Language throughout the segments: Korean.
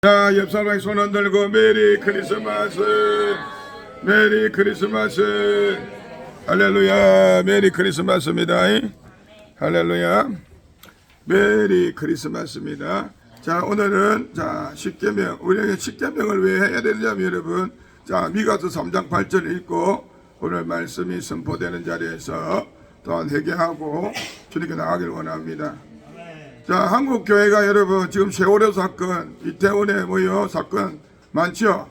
자, 옆 사람이 손 흔들고 메리 크리스마스, 메리 크리스마스, 할렐루야, 메리 크리스마스입니다. 할렐루야, 메리 크리스마스입니다. 자, 오늘은 십계명, 우리에게 십계명을 왜 해야 되느냐면 여러분, 자, 미가서 3장 8절 읽고 오늘 말씀이 선포되는 자리에서 또한 회개하고 주님께 나가기를 원합니다. 자, 한국 교회가 여러분 지금 세월호 사건, 이태원에 사건 많죠.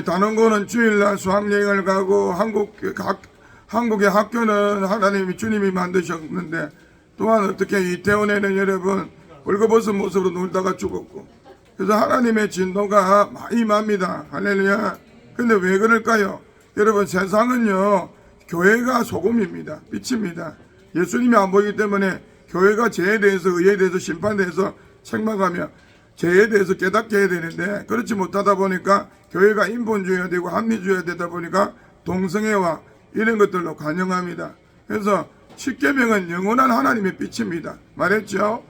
단원고는 주일날 수학여행을 가고 한국의 학교는 하나님이 주님이 만드셨는데 또한 어떻게 이태원에는 여러분 벌거벗은 모습으로 놀다가 죽었고, 그래서 하나님의 진노가 많이 임합니다. 할렐루야. 근데 왜 그럴까요? 여러분 세상은요 교회가 소금입니다. 빛입니다. 예수님이 안 보이기 때문에 교회가 죄에 대해서 의에 대해서 심판에 대해서 책망하며 죄에 대해서 깨닫게 해야 되는데 그렇지 못하다 보니까 교회가 인본주의가 되고 합리주의가 되다 보니까 동성애와 이런 것들로 관영합니다. 그래서 십계명은 영원한 하나님의 빛입니다. 말했죠.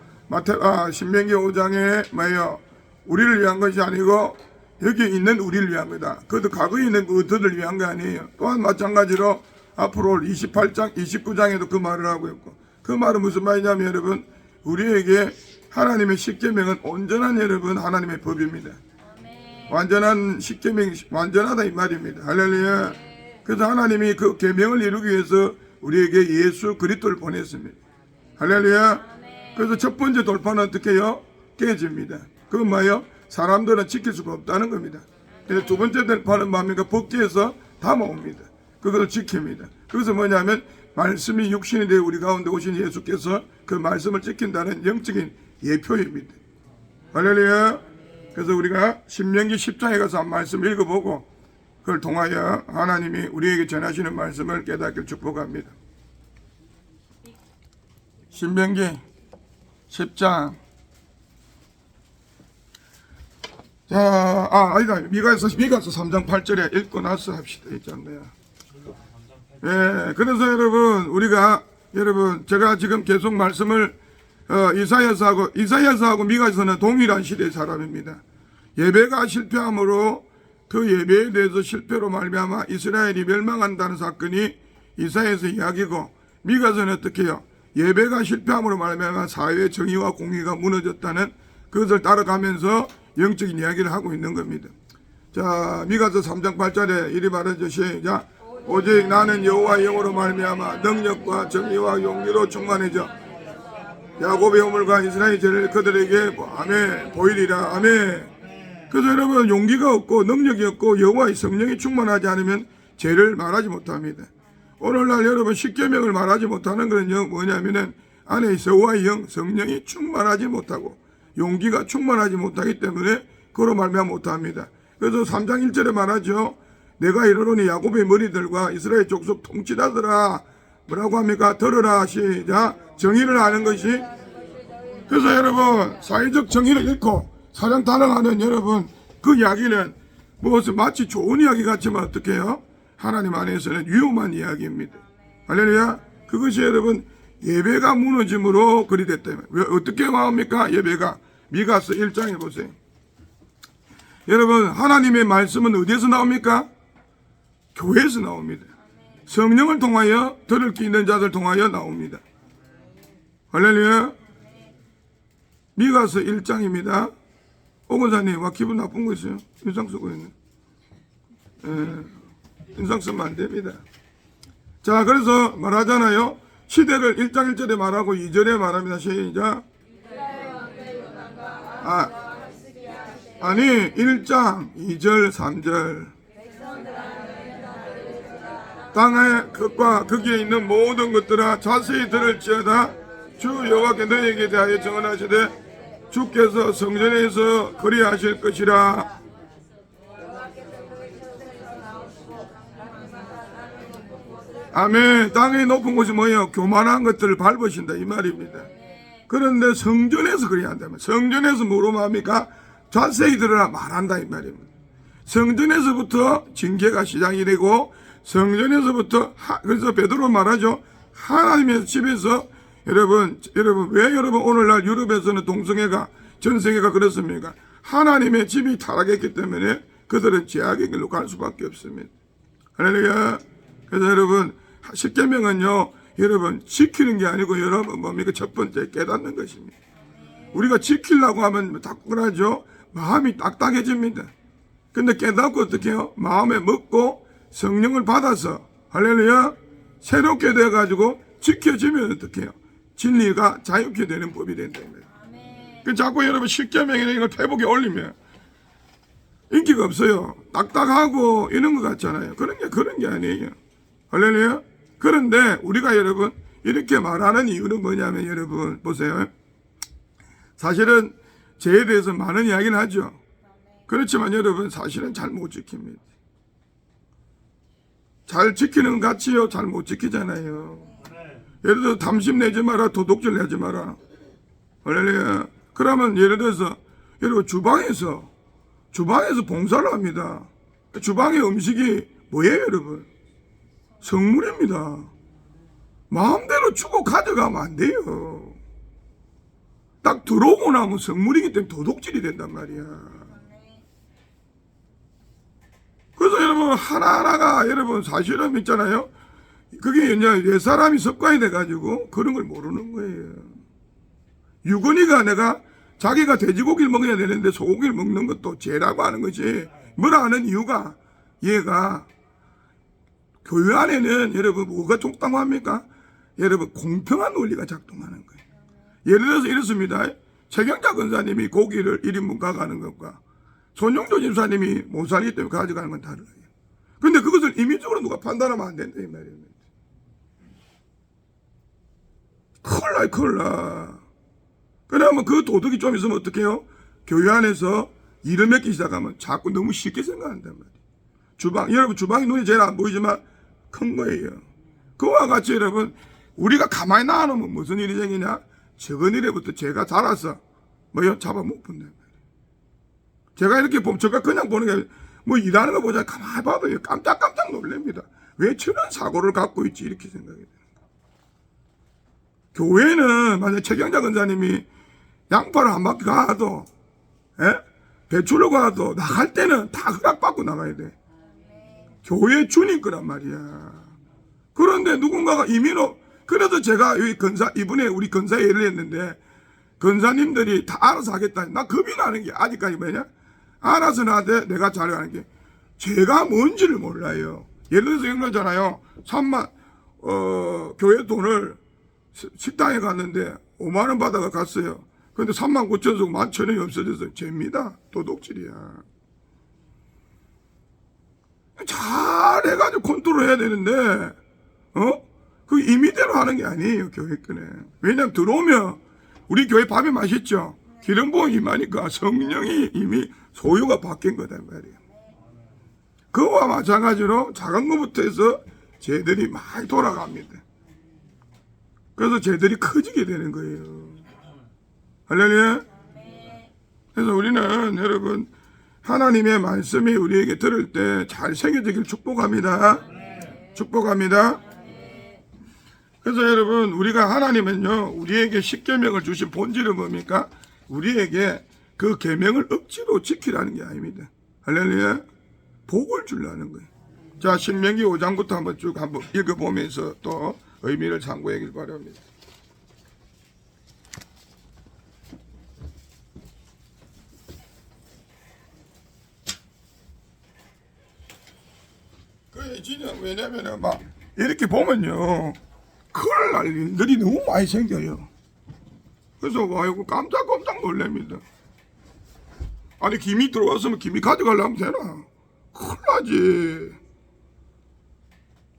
신명기 5장에 우리를 위한 것이 아니고 여기 있는 우리를 위한 거다. 그것도 과거에 있는 그들을 위한 거 아니에요. 또한 마찬가지로 앞으로 28장 29장에도 그 말을 하고 있고, 그 말은 무슨 말이냐면 여러분 우리에게 하나님의 십계명은 온전한 여러분 하나님의 법입니다. 완전한 십계명 완전하다 이 말입니다. 할렐루야. 그래서 하나님이 그 계명을 이루기 위해서 우리에게 예수 그리스도를 보냈습니다. 할렐루야. 그래서 첫 번째 돌파는 어떻게 해요? 깨집니다. 그건 뭐예요? 사람들은 지킬 수가 없다는 겁니다. 그래서 두 번째 돌파는 뭡니까? 복지에서 담아옵니다. 그것을 지킵니다. 그것은 뭐냐면 말씀이 육신이 되어 우리 가운데 오신 예수께서 그 말씀을 지킨다는 영적인 예표입니다. 할렐루야. 그래서 우리가 신명기 10장에 가서 한 말씀 읽어보고 그걸 통하여 하나님이 우리에게 전하시는 말씀을 깨닫기를 축복합니다. 신명기 10장. 아니다. 미가서 3장 8절에 읽고 나서 합시다. 있잖아요. 예, 그래서 여러분, 제가 지금 계속 말씀을, 이사야서하고 미가서는 동일한 시대의 사람입니다. 예배가 실패함으로 그 예배에 대해서 실패로 말미암아 이스라엘이 멸망한다는 사건이 이사야서 이야기고, 미가서는 어떻게 해요? 예배가 실패함으로 말미암아 사회의 정의와 공의가 무너졌다는 그것을 따라가면서 영적인 이야기를 하고 있는 겁니다. 자, 미가서 3장 8절에 이리 말하죠. 시작. 오직 나는 여호와의 영으로 말미암아 능력과 정의와 용기로 충만해져 야곱의 허물과 이스라엘의 죄를 그들에게 보이리라. 아멘. 그래서 여러분 용기가 없고 능력이 없고 여호와의 성령이 충만하지 않으면 죄를 말하지 못합니다. 오늘날 여러분 십계명을 말하지 못하는 것은 뭐냐면은 안에 여호와의 영 성령이 충만하지 못하고 용기가 충만하지 못하기 때문에 그로 말미암아 못합니다. 그래서 3장 1절에 말하죠. 내가 이르노니 야곱의 머리들과 이스라엘 족속 통치자들아 뭐라고 합니까? 들으라. 시작. 정의를 아는 것이. 그래서 여러분 사회적 정의를 잃고 사장 단행하는 여러분 그 이야기는 마치 좋은 이야기 같지만 어떻게 해요? 하나님 안에서는 위험한 이야기입니다. 할렐루야. 그것이 여러분 예배가 무너짐으로 그리 됐다. 왜 어떻게 나옵니까? 예배가 미가서 1장에 보세요. 여러분 하나님의 말씀은 어디에서 나옵니까? 교회에서 나옵니다. 성령을 통하여 들을 귀 있는 자들 통하여 나옵니다. 할렐루야. 미가서 1장입니다. 오건사님 기분 나쁜 거 있어요? 인상 쓰고 있네. 인상 쓰면 안 됩니다. 자, 그래서 말하잖아요. 시대를 1장 1절에 말하고 2절에 말합니다. 시작. 1장 2절 3절. 땅의 것과 거기에 있는 모든 것들아 자세히 들을지어다. 주 여호와께 너희에게 대하여 정언하시되 주께서 성전에서 그리하실 것이라. 아멘. 땅의 높은 곳이 뭐예요? 교만한 것들을 밟으신다 이 말입니다. 그런데 성전에서 그리한다면 성전에서 뭐로 말합니까? 자세히 들으라 말한다 이 말입니다. 성전에서부터 징계가 시작이 되고 성전에서부터 그래서 베드로 말하죠. 하나님의 집에서 여러분 왜 여러분 오늘날 유럽에서는 동성애가 전 세계가 그렇습니까? 하나님의 집이 타락했기 때문에 그들은 죄악의 길로 갈 수밖에 없습니다. 할렐루야. 그래서 여러분 십계명은요, 여러분 지키는 게 아니고 여러분 뭡니까? 첫 번째 깨닫는 것입니다. 우리가 지키려고 하면 따끈하죠. 마음이 딱딱해집니다. 근데 깨닫고 어떻게 해요? 마음에 먹고 성령을 받아서 할렐루야 새롭게 돼가지고 지켜지면 어떻게 해요? 진리가 자유케 되는 법이 된답니다. 그 자꾸 여러분 십계명이나 이걸 페북에 올리면 인기가 없어요. 딱딱하고 이런 것 같잖아요. 그런 게 아니에요. 할렐루야. 그런데 우리가 여러분 이렇게 말하는 이유는 뭐냐면 여러분 보세요. 사실은 죄에 대해서 많은 이야기는 하죠. 그렇지만 여러분 사실은 잘 못 지킵니다. 잘 지키는 것 같지요. 잘 못 지키잖아요. 예를 들어서 탐심 내지 마라, 도둑질 내지 마라. 할렐루야. 그러면 예를 들어서 여러분 주방에서 봉사를 합니다. 주방의 음식이 뭐예요 여러분? 성물입니다. 마음대로 주고 가져가면 안 돼요. 딱 들어오고 나면 성물이기 때문에 도둑질이 된단 말이야. 그래서 여러분 하나하나가 여러분 사실은 있잖아요. 그게 이제 옛 사람이 습관이 돼가지고 그런 걸 모르는 거예요. 유건이가 내가 자기가 돼지고기를 먹어야 되는데 소고기를 먹는 것도 죄라고 하는 거지. 뭐라 하는 이유가 얘가 교회 안에는 여러분 뭐가 적당합니까? 여러분 공평한 논리가 작동하는 거예요. 예를 들어서 이렇습니다. 최경자 권사님이 고기를 1인분 가가는 것과 손용조 집사님이 못 살기 때문에 가져가는 건 다르요. 근데 그것을 임의적으로 누가 판단하면 안 된다 이 말이에요. 큰일 나. 그러면 그 도덕이 좀 있으면 어떻게 해요? 교회 안에서 일을 맺기 시작하면 자꾸 너무 쉽게 생각한단 말이에요. 여러분 주방이 눈에 제일 안 보이지만 큰 거예요. 그와 같이 여러분 우리가 가만히 놔놓으면 무슨 일이 생기냐? 적은 일에부터 제가 자라서 뭐요? 잡아먹는단 말이에요. 제가 이렇게 보면 제가 그냥 보는 게 뭐 일하는 거 보자 가만히 봐도 깜짝깜짝 놀랍니다. 왜 저런 사고를 갖고 있지 이렇게 생각이 돼요. 교회는 만약 최경자 권사님이 양파를 한 바퀴 가도 배출로 가도 나갈 때는 다 허락받고 나가야 돼. 교회 주님 거란 말이야. 그런데 누군가가 임의로 그래서 제가 여기 이번에 우리 건사 예를 했는데 건사님들이 다 알아서 하겠다니 나 겁이 나는 게 아직까지 뭐냐? 알아서 나한테 내가 잘하는 게 제가 뭔지를 몰라요. 예를 들어서 이런 거잖아요. 3만 교회 돈을 식당에 갔는데 5만 원 받아가 갔어요. 근데 3만 9천 원 11,000원이 없어져서 죄입니다. 도둑질이야. 잘 해가지고 컨트롤 해야 되는데 그 임의대로 하는 게 아니에요. 교회 거네. 왜냐면 들어오면 우리 교회 밥이 맛있죠. 기름 부음이 임하니까 성령이 이미 소유가 바뀐 거다 말이에요. 그와 마찬가지로 작은 것부터 해서 죄들이 많이 돌아갑니다. 그래서 죄들이 커지게 되는 거예요. 할렐루야. 그래서 우리는 여러분 하나님의 말씀이 우리에게 들을 때 잘 새겨지길 축복합니다. 축복합니다. 그래서 여러분 우리가 하나님은요 우리에게 십계명을 주신 본질은 뭡니까? 우리에게 그 계명을 억지로 지키라는 게 아닙니다. 할렐루야. 복을 주려는 거예요. 자 신명기 5장부터 한번 쭉 읽어보면서 또 의미를 참고하길 바랍니다. 왜냐면 막 이렇게 보면요 큰일 날 일들이 너무 많이 생겨요. 그래서 와 이거 깜짝 놀랍니다. 아니 김이 들어왔으면 김이 가져가려면 되나? 큰일 나지.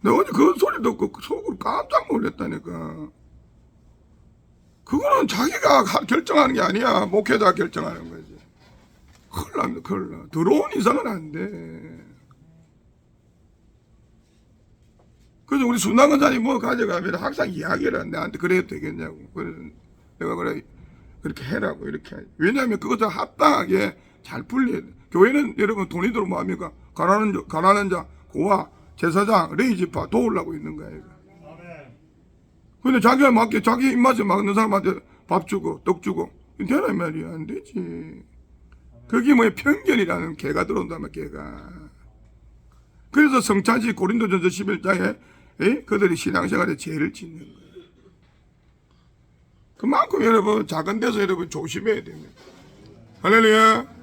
내가 어제 그 소리 듣고 속으로 깜짝 놀랐다니까. 그거는 자기가 결정하는 게 아니야. 목회자가 결정하는 거지. 큰일 납니다. 큰일 나. 들어온 이상은 안 돼. 그래서 우리 순당 권사님 뭐 가져가면 항상 이야기를 하는데 나한테 그래도 되겠냐고. 그래서 내가 그렇게 해라고 이렇게. 왜냐하면 그것을 합당하게 잘 분리해야 돼. 교회는 여러분 돈이 들어오면 뭐합니까? 가난한 자, 고아, 제사장, 레이지파 도우려고 있는 거야. 근데 자기가 맞게 자기 입맛에 맞는 사람한테 밥 주고 떡 주고 되란 말이야. 안 되지. 그게 뭐야? 편견이라는 개가 들어온단 말이야, 개가. 그래서 성찬시 고린도전서 11장에 그들이 신앙생활에 죄를 짓는 거예요. 그만큼 여러분 작은 데서 여러분 조심해야 됩니다. 할렐루야.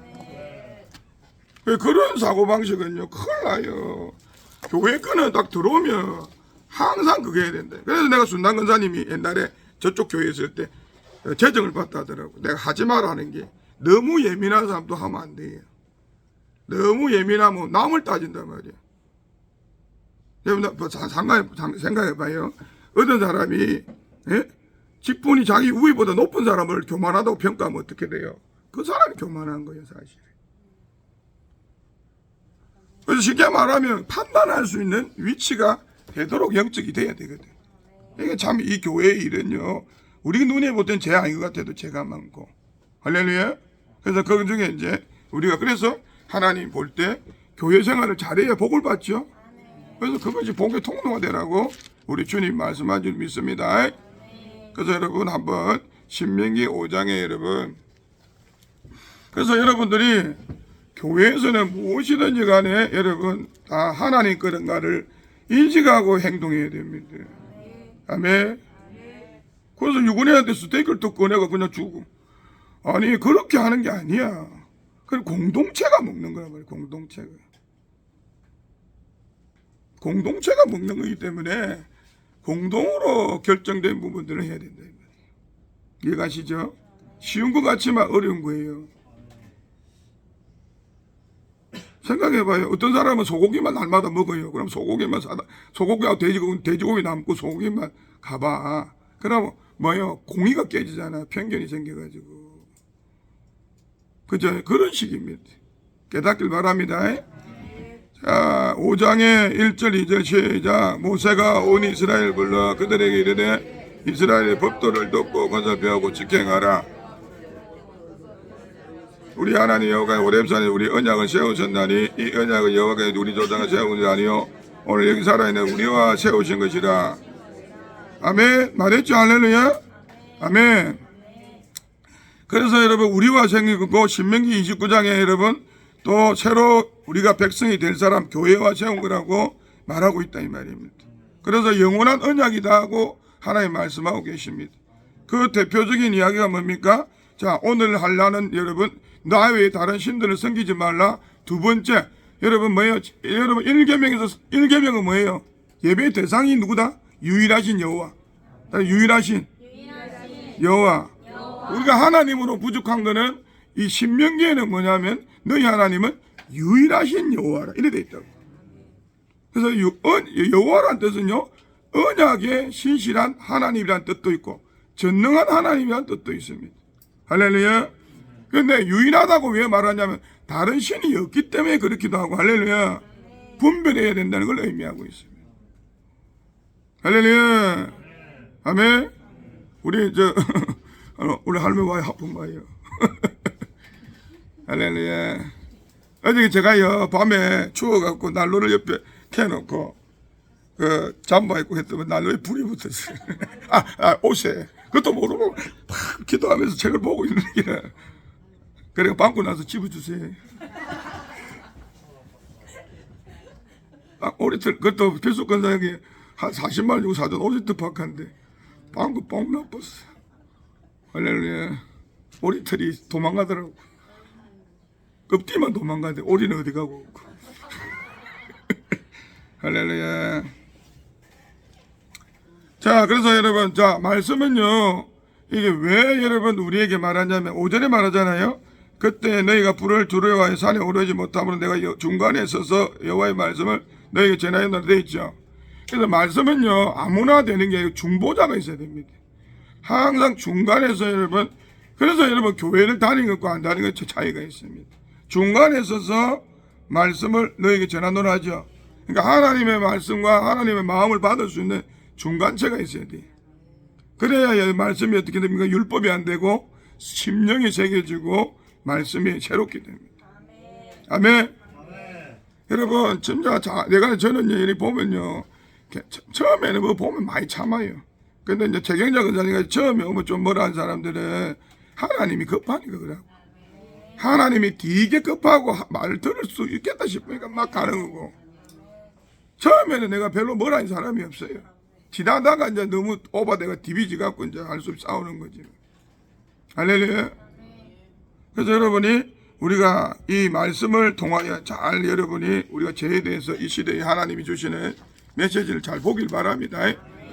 그런 사고방식은요 큰일 나요. 교회 끈은 딱 들어오면 항상 그게 해야 된다. 그래서 내가 순당 권사님이 옛날에 저쪽 교회에 있을 때 재정을 받다 하더라고. 내가 하지 말라는 게 너무 예민한 사람도 하면 안 돼요. 너무 예민하면 남을 따진단 말이야. 여러분 생각해봐요. 어떤 사람이 직분이 자기 우위보다 높은 사람을 교만하다고 평가하면 어떻게 돼요? 그 사람이 교만한 거예요, 사실. 그래서 쉽게 말하면 판단할 수 있는 위치가 되도록 영적이 돼야 되거든. 이게 참 이 교회의 일은요, 우리 눈에 볼 땐 죄 아닌 것 같아도 죄가 많고. 할렐루야. 그래서 그 중에 이제 우리가 그래서 하나님 볼 때 교회 생활을 잘해야 복을 받죠. 그래서 그것이 복의 통로가 되라고 우리 주님 말씀한 줄 믿습니다. 그래서 여러분 한번 신명기 5장에 여러분, 그래서 여러분들이 교회에서는 무엇이든지 간에 여러분 다 하나님 거인가를 인식하고 행동해야 됩니다. 아멘. 그래서 유근이한테 스테이크를 또 꺼내가 그냥 주고, 아니 그렇게 하는 게 아니야. 그럼 공동체가 먹는 거란 말이야. 공동체가 먹는 거기 때문에 공동으로 결정된 부분들을 해야 된다. 이해가시죠? 쉬운 것 같지만 어려운 거예요. 생각해봐요. 어떤 사람은 소고기만 날마다 먹어요. 그럼 소고기만 사다, 소고기하고 돼지고기 남고 소고기만 가봐. 그러면 뭐요? 공의가 깨지잖아. 편견이 생겨가지고. 그죠? 그런 식입니다. 깨닫길 바랍니다. 자, 5장의 1절 2절 시작. 모세가 온 이스라엘 불러 그들에게 이르되 이스라엘의 법도를 듣고 거저 배우고 직행하라. 우리 하나님 여호와의 호렙산에 우리 언약을 세우셨나니 이 언약은 여호와의 우리 조상을 세운 것이 아니요 오늘 여기 살아있는 우리와 세우신 것이라. 아멘. 말했죠. 할렐루야. 아멘. 그래서 여러분 우리와 생기고 신명기 29장에 여러분 또 새로 우리가 백성이 될 사람 교회와 세운 거라고 말하고 있다 이 말입니다. 그래서 영원한 언약이다 하고 하나님 말씀하고 계십니다. 그 대표적인 이야기가 뭡니까? 자, 오늘 하려는 여러분 나 외에 다른 신들을 섬기지 말라. 두 번째 여러분 뭐예요? 여러분 1계명은 뭐예요? 예배 대상이 누구다? 유일하신 여호와. 유일하신 여호와. 우리가 하나님으로 부족한 거는 이 신명기에는 뭐냐면 너희 하나님은 유일하신 여호와라 이래 돼 있다고. 그래서 여호와란 뜻은요 언약의 신실한 하나님이란 뜻도 있고 전능한 하나님이란 뜻도 있습니다. 할렐루야. 그런데 유일하다고 왜 말하냐면 다른 신이 없기 때문에 그렇기도 하고 할렐루야 분별해야 된다는 걸 의미하고 있습니다. 할렐루야. 아멘. 우리 우리 할머니와 하품마요. 할렐루야. 어저께 제가요 밤에 추워갖고 난로를 옆에 켜놓고 그 잠바 입고 했더니 난로에 불이 붙었어요. 옷에 그것도 모르고 막 기도하면서 책을 보고 있는 게 그래가 방구 나서 집어주세요. 오리털 그것도 필수 건사에게 한 40만 원 주고 사준 오리털 박한데 방구 뻥 나빴어. 할렐루야. 오리털이 도망가더라고. 껍데기만 도망가는데 오리는 어디 가고. 할렐루야. 자, 그래서 여러분, 자, 말씀은요, 이게 왜 여러분 우리에게 말하냐면, 5절에 말하잖아요. 그때 너희가 불을 두려워하여 산에 오르지 못하므로 내가 중간에 서서 여호와의 말씀을 너희에게 전하였노라 되어 있죠. 그래서 말씀은요, 아무나 되는 게 아니고 중보자가 있어야 됩니다. 항상 중간에서 여러분, 그래서 여러분 교회를 다니는 것과 안 다니는 것 차이가 있습니다. 중간에 서서 말씀을 너에게 전하노라 하죠. 그러니까 하나님의 말씀과 하나님의 마음을 받을 수 있는 중간체가 있어야 돼요. 그래야 말씀이 어떻게 됩니까? 율법이 안 되고 심령이 새겨지고 말씀이 새롭게 됩니다. 아멘. 여러분 진짜 저는 이렇게 보면요 처음에는 뭐 보면 많이 참아요. 근데 이제 최경자 권사님이 처음에 오면 좀 뭐라 한 사람들은 하나님이 급하니까 그러고 하나님이 되게 급하고 말 들을 수 있겠다 싶으니까 막 가는 거고, 처음에는 내가 별로 뭐라는 사람이 없어요. 지나다가 이제 너무 오바돼가 디비지 갖고 이제 할 수 없이 싸우는 거지. 할렐루야. 그래서 여러분이 우리가 이 말씀을 통하여 잘 여러분이 우리가 죄에 대해서 이 시대에 하나님이 주시는 메시지를 잘 보길 바랍니다.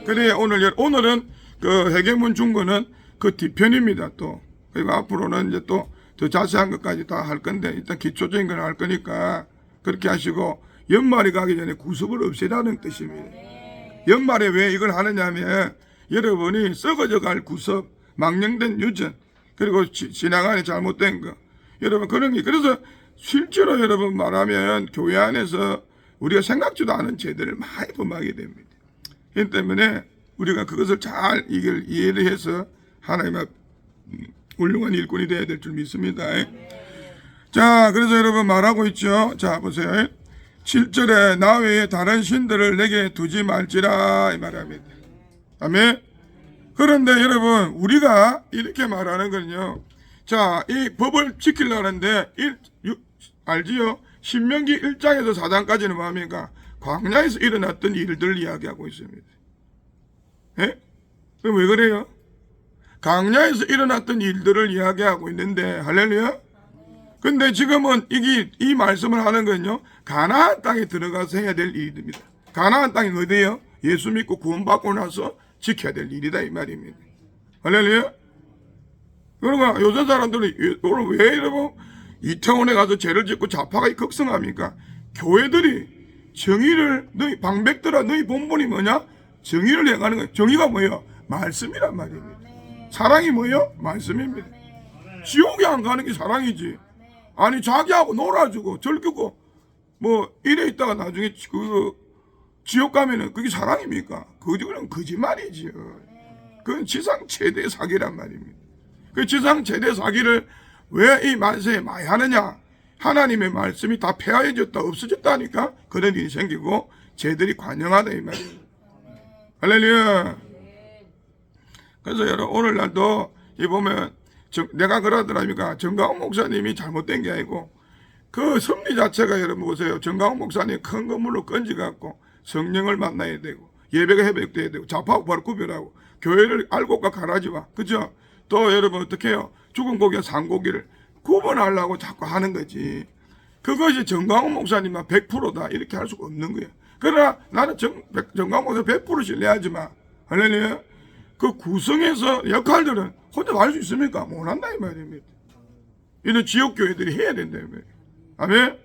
그래 오늘은 그 회개문 중거는 그 뒤편입니다. 또 그리고 앞으로는 이제 또 더 자세한 것까지 다 할 건데 일단 기초적인 걸 할 거니까 그렇게 하시고, 연말이 가기 전에 구습을 없애라는 뜻입니다. 연말에 왜 이걸 하느냐면 여러분이 썩어져 갈 구습, 망령된 유전, 그리고 지나가는 잘못된 거, 여러분 그런 게, 그래서 실제로 여러분 말하면 교회 안에서 우리가 생각지도 않은 죄들을 많이 범하게 됩니다. 그렇기 때문에 우리가 그것을 잘 이걸 이해를 해서 하나님의 훌륭한 일꾼이 되어야 될 줄 믿습니다. 자, 그래서 여러분 말하고 있죠. 자, 보세요. 7절에 나 외에 다른 신들을 내게 두지 말지라 이 말합니다. 아멘. 그런데 여러분 우리가 이렇게 말하는 건요, 자, 이 법을 지키려는데 알지요? 신명기 1장에서 4장까지는 뭡니까? 광야에서 일어났던 일들을 이야기하고 있습니다. 예? 그럼 왜 그래요? 광야에서 일어났던 일들을 이야기하고 있는데, 할렐루야. 근데 지금은 이 말씀을 하는 건요, 가나안 땅에 들어가서 해야 될 일입니다. 가나안 땅이 어디예요? 예수 믿고 구원받고 나서 지켜야 될 일이다 이 말입니다. 할렐루야. 그러니까 요새 사람들은 왜 여러분 이태원에 가서 죄를 짓고 좌파가 극성합니까? 교회들이 정의를, 너희 방백들아 너희 본분이 뭐냐? 정의를 행하는 거예요. 정의가 뭐예요? 말씀이란 말입니다. 사랑이 뭐예요? 말씀입니다. 지옥에 안 가는 게 사랑이지. 아니 자기하고 놀아주고 즐기고 뭐 이래 있다가 나중에 그 지옥 가면은 그게 사랑입니까? 그건 거짓말이지요. 그건 지상 최대 사기란 말입니다. 그 지상 최대 사기를 왜 이 만세에 많이 하느냐? 하나님의 말씀이 다 폐하해졌다, 없어졌다니까 그런 일이 생기고 죄들이 관영하다 이 말입니다. 할렐루야. 그래서 여러분 오늘날도 이 보면 내가 그러더라니까 정강훈 목사님이 잘못된 게 아니고 그 섭리 자체가 여러분 보세요. 정강훈 목사님 큰 건물로 건져갖고 성령을 만나야 되고 예배가 회복돼야 되고 좌파하고 바로 구별하고 교회를 알고가 가라지 마. 그죠? 또 여러분 어떻게 해요? 죽은 고기와 산 고기를 구분하려고 자꾸 하는 거지. 그것이 정강훈 목사님만 100%다 이렇게 할 수가 없는 거예요. 그러나 나는 정강훈 목사님 100% 신뢰하지만 할렐루야. 그 구성에서 역할들은 혼자 할 수 있습니까? 못한다 이 말입니다. 이런 지역교회들이 해야 된다 이 말이에요. 아멘.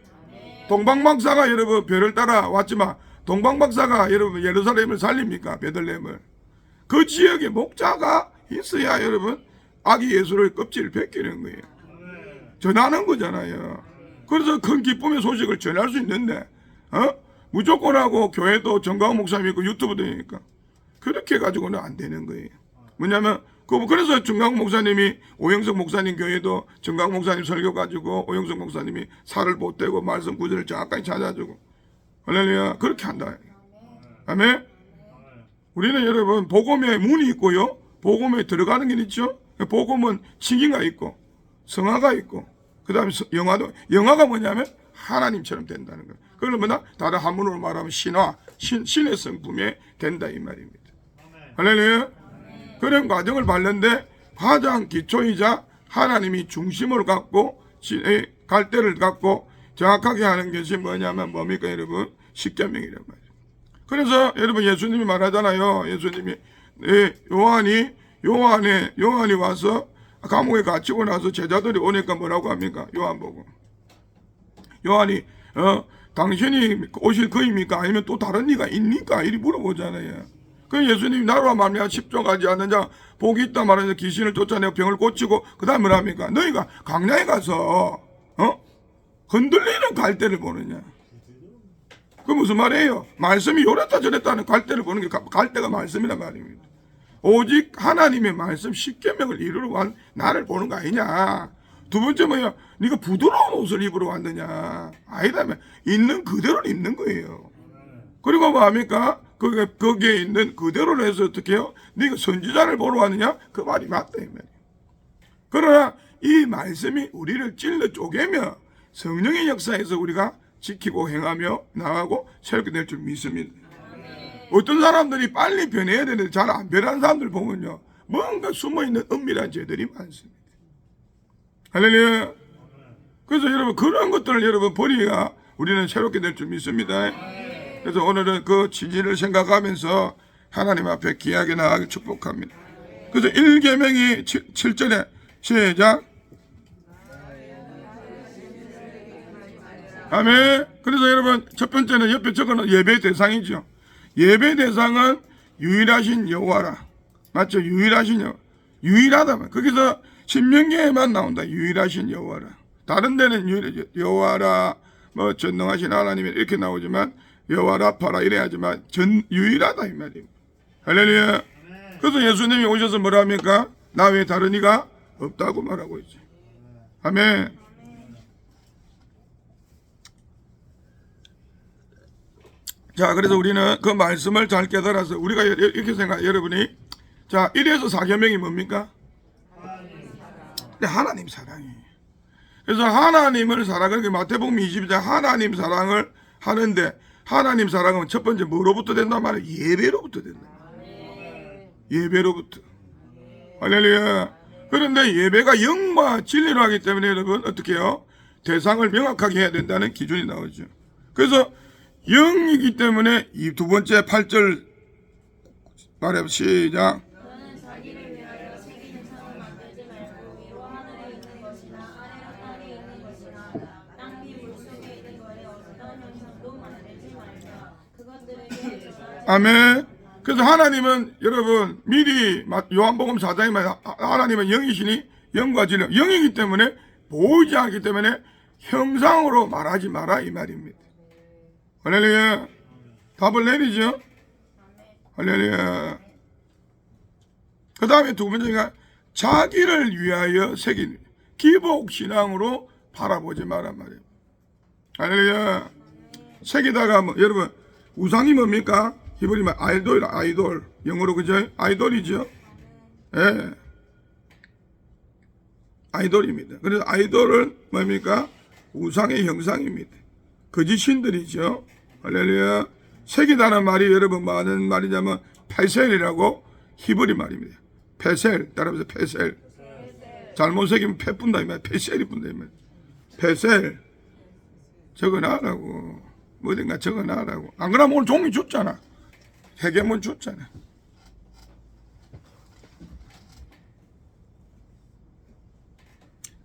동방박사가 여러분 별을 따라 왔지만 동방박사가 여러분 예루살렘을 살립니까? 베들레헴을. 그 지역에 목자가 있어야 여러분 아기 예수를 껍질을 벗기는 거예요. 전하는 거잖아요. 그래서 큰 기쁨의 소식을 전할 수 있는데 무조건 하고 교회도 정강훈 목사님 있고 유튜브도 있으니까 그렇게 해가지고는 안 되는 거예요. 뭐냐면 그래서 정강훈 목사님이 오영석 목사님 교회도 정강훈 목사님 설교 가지고 오영석 목사님이 살을 보태고 말씀 구절을 정확하게 찾아주고 할렐루야 그렇게 한다. 아멘. 우리는 여러분 복음에 문이 있고요. 복음에 들어가는 게 있죠. 복음은 칭의가 있고 성화가 있고 그 다음에 영화가 뭐냐면 하나님처럼 된다는 거예요. 그러면 다른 한문으로 말하면 신의 성품에 된다 이 말입니다. 할렐루야. 그런 과정을 밟는데 가장 기초이자 하나님이 중심을 갖고 갈대를 갖고 정확하게 하는 것이 뭐냐면 뭡니까 여러분? 십계명이란 말이에요. 그래서 여러분 예수님이 말하잖아요. 예수님이 요한이 와서 감옥에 갇히고 나서 제자들이 오니까 뭐라고 합니까? 요한복음. 요한이 당신이 오실 그입니까? 아니면 또 다른 이가 있니까? 이리 물어보잖아요. 그 예수님이 나로 말미암아 십종하지 않는 자 복이 있다 말하면서 귀신을 쫓아내고 병을 고치고 그 다음 뭐랍니까? 너희가 강야에 가서 흔들리는 갈대를 보느냐? 그 무슨 말이에요? 말씀이 요랬다 저랬다는 갈대를 보는 게 갈대가 말씀이란 말입니다. 오직 하나님의 말씀 십계명을 이루러 간 나를 보는 거 아니냐? 두 번째 뭐야? 네가 부드러운 옷을 입으러 왔느냐? 아니다면 있는 그대로 입는 거예요. 그리고 뭐 합니까? 거기에 있는 그대로를 해서 어떻게 해요? 네가 선지자를 보러 왔느냐? 그 말이 맞다 이 말이에요. 그러나 이 말씀이 우리를 찔러 쪼개며 성령의 역사에서 우리가 지키고 행하며 나가고 새롭게 될 줄 믿습니다. 어떤 사람들이 빨리 변해야 되는데 잘 안 변하는 사람들 보면요, 뭔가 숨어있는 은밀한 죄들이 많습니다. 할렐루야. 그래서 여러분 그런 것들을 여러분 버리가 우리는 새롭게 될 줄 믿습니다. 그래서 오늘은 그 진리를 생각하면서 하나님 앞에 귀하게 나가길 축복합니다. 그래서 1계명이 7절에 시작. 아멘. 그래서 여러분 첫 번째는 옆에 적어놓은 예배 대상이죠. 예배 대상은 유일하신 여호와라. 맞죠? 유일하신 여호와. 유일하다. 거기서 신명기에만 나온다. 유일하신 여호와라. 다른 데는 여호와라, 뭐 전능하신 하나님 이렇게 나오지만 여호와라 파라 이래 하지만 유일하다 이 말입니다. 할렐루야. 그래서 예수님이 오셔서 뭐라 합니까? 나 외에 다른 이가 없다고 말하고 있지. 아멘. 자, 그래서 우리는 그 말씀을 잘 깨달아서 우리가 이렇게 생각해. 여러분이 자 1에서 4계명이 뭡니까? 하나님 사랑이. 그래서 하나님을 사랑하는 마태복음 22장 하나님 사랑을 하는데 하나님 사랑은 첫 번째 뭐로부터 된단 말이에요? 예배로부터 된다. 예배로부터. 할렐루야. 그런데 예배가 영과 진리로 하기 때문에 여러분 어떻게 해요? 대상을 명확하게 해야 된다는 기준이 나오죠. 그래서 영이기 때문에 이 두 번째 8절 말해 시작. 너는 자기를 위하여 새기는 상을 만들지 말고 위로 하늘에 있는 것이나 아래로 땅에 있는 것이나 땅 위 물속에 있는 거에 어떤 형상도 만들지 말자. 그것들에게 아멘. 그래서 하나님은 여러분 미리 요한복음 4장에 말해 하나님은 영이시니 영과 진리 영이기 때문에 보이지 않기 때문에 형상으로 말하지 마라 이 말입니다. 할렐루야. 답을 내리죠. 할렐루야. 그 다음에 두 번째가 자기를 위하여 새긴 기복신앙으로 바라보지 마란 말이에요. 할렐루야. 새기다가 뭐, 여러분 우상이 뭡니까? 히브리말 아이돌 영어로 그죠? 아이돌이죠. 예. 아이돌입니다. 그래서 아이돌은 뭡니까? 우상의 형상입니다. 거짓 신들이죠. 할렐루야. 새기다는 말이 여러분 많은 말이냐면 페셀이라고 히브리 말입니다. 페셀 따라서 페셀. 잘못 새기면 패 뿐다 이 말. 페셀이 뿐다 이 말. 페셀 적어놔라고. 어딘가 적어놔라고. 안 그러면 오늘 종이 줬잖아. 회계문 줬잖아.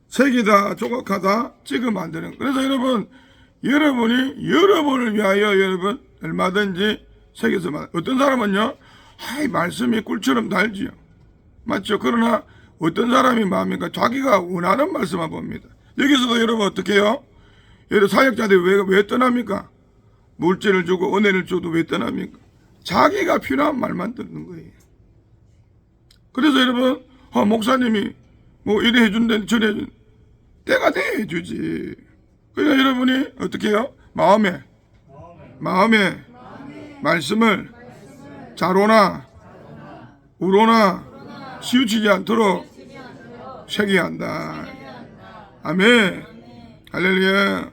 새기다 조각하다 찍어 만드는. 그래서 여러분이 여러분을 위하여 여러분 얼마든지 새겨서 어떤 사람은요 말씀이 꿀처럼 달지요. 맞죠? 그러나 어떤 사람이 마음이니까 자기가 원하는 말씀만 봅니다. 여기서도 여러분 어떻게 해요? 여러분 사역자들이 왜 떠납니까? 물질을 주고 은혜를 줘도 왜 떠납니까? 자기가 필요한 말만 듣는 거예요. 그래서 여러분 목사님이 뭐 이래 해준다 저래 해준다 때가 돼 해주지. 그러니까 여러분이 어떻게 해요? 마음에 말씀을 자로나 우로나 치우치지 않도록 새겨야 한다. 아멘. 할렐루야.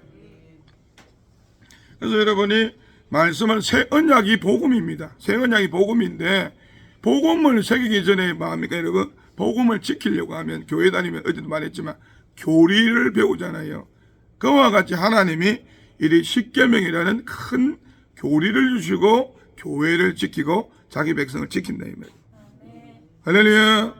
그래서 여러분이 말씀을 새 언약이 복음입니다. 새 언약이 복음인데 복음을 새기기 전에 뭐합니까 여러분? 복음을 지키려고 하면 교회 다니면 어제도 말했지만 교리를 배우잖아요. 그와 같이 하나님이 이 십계명이라는 큰 교리를 주시고 교회를 지키고 자기 백성을 지킨다 이 말이에요. 할렐루야.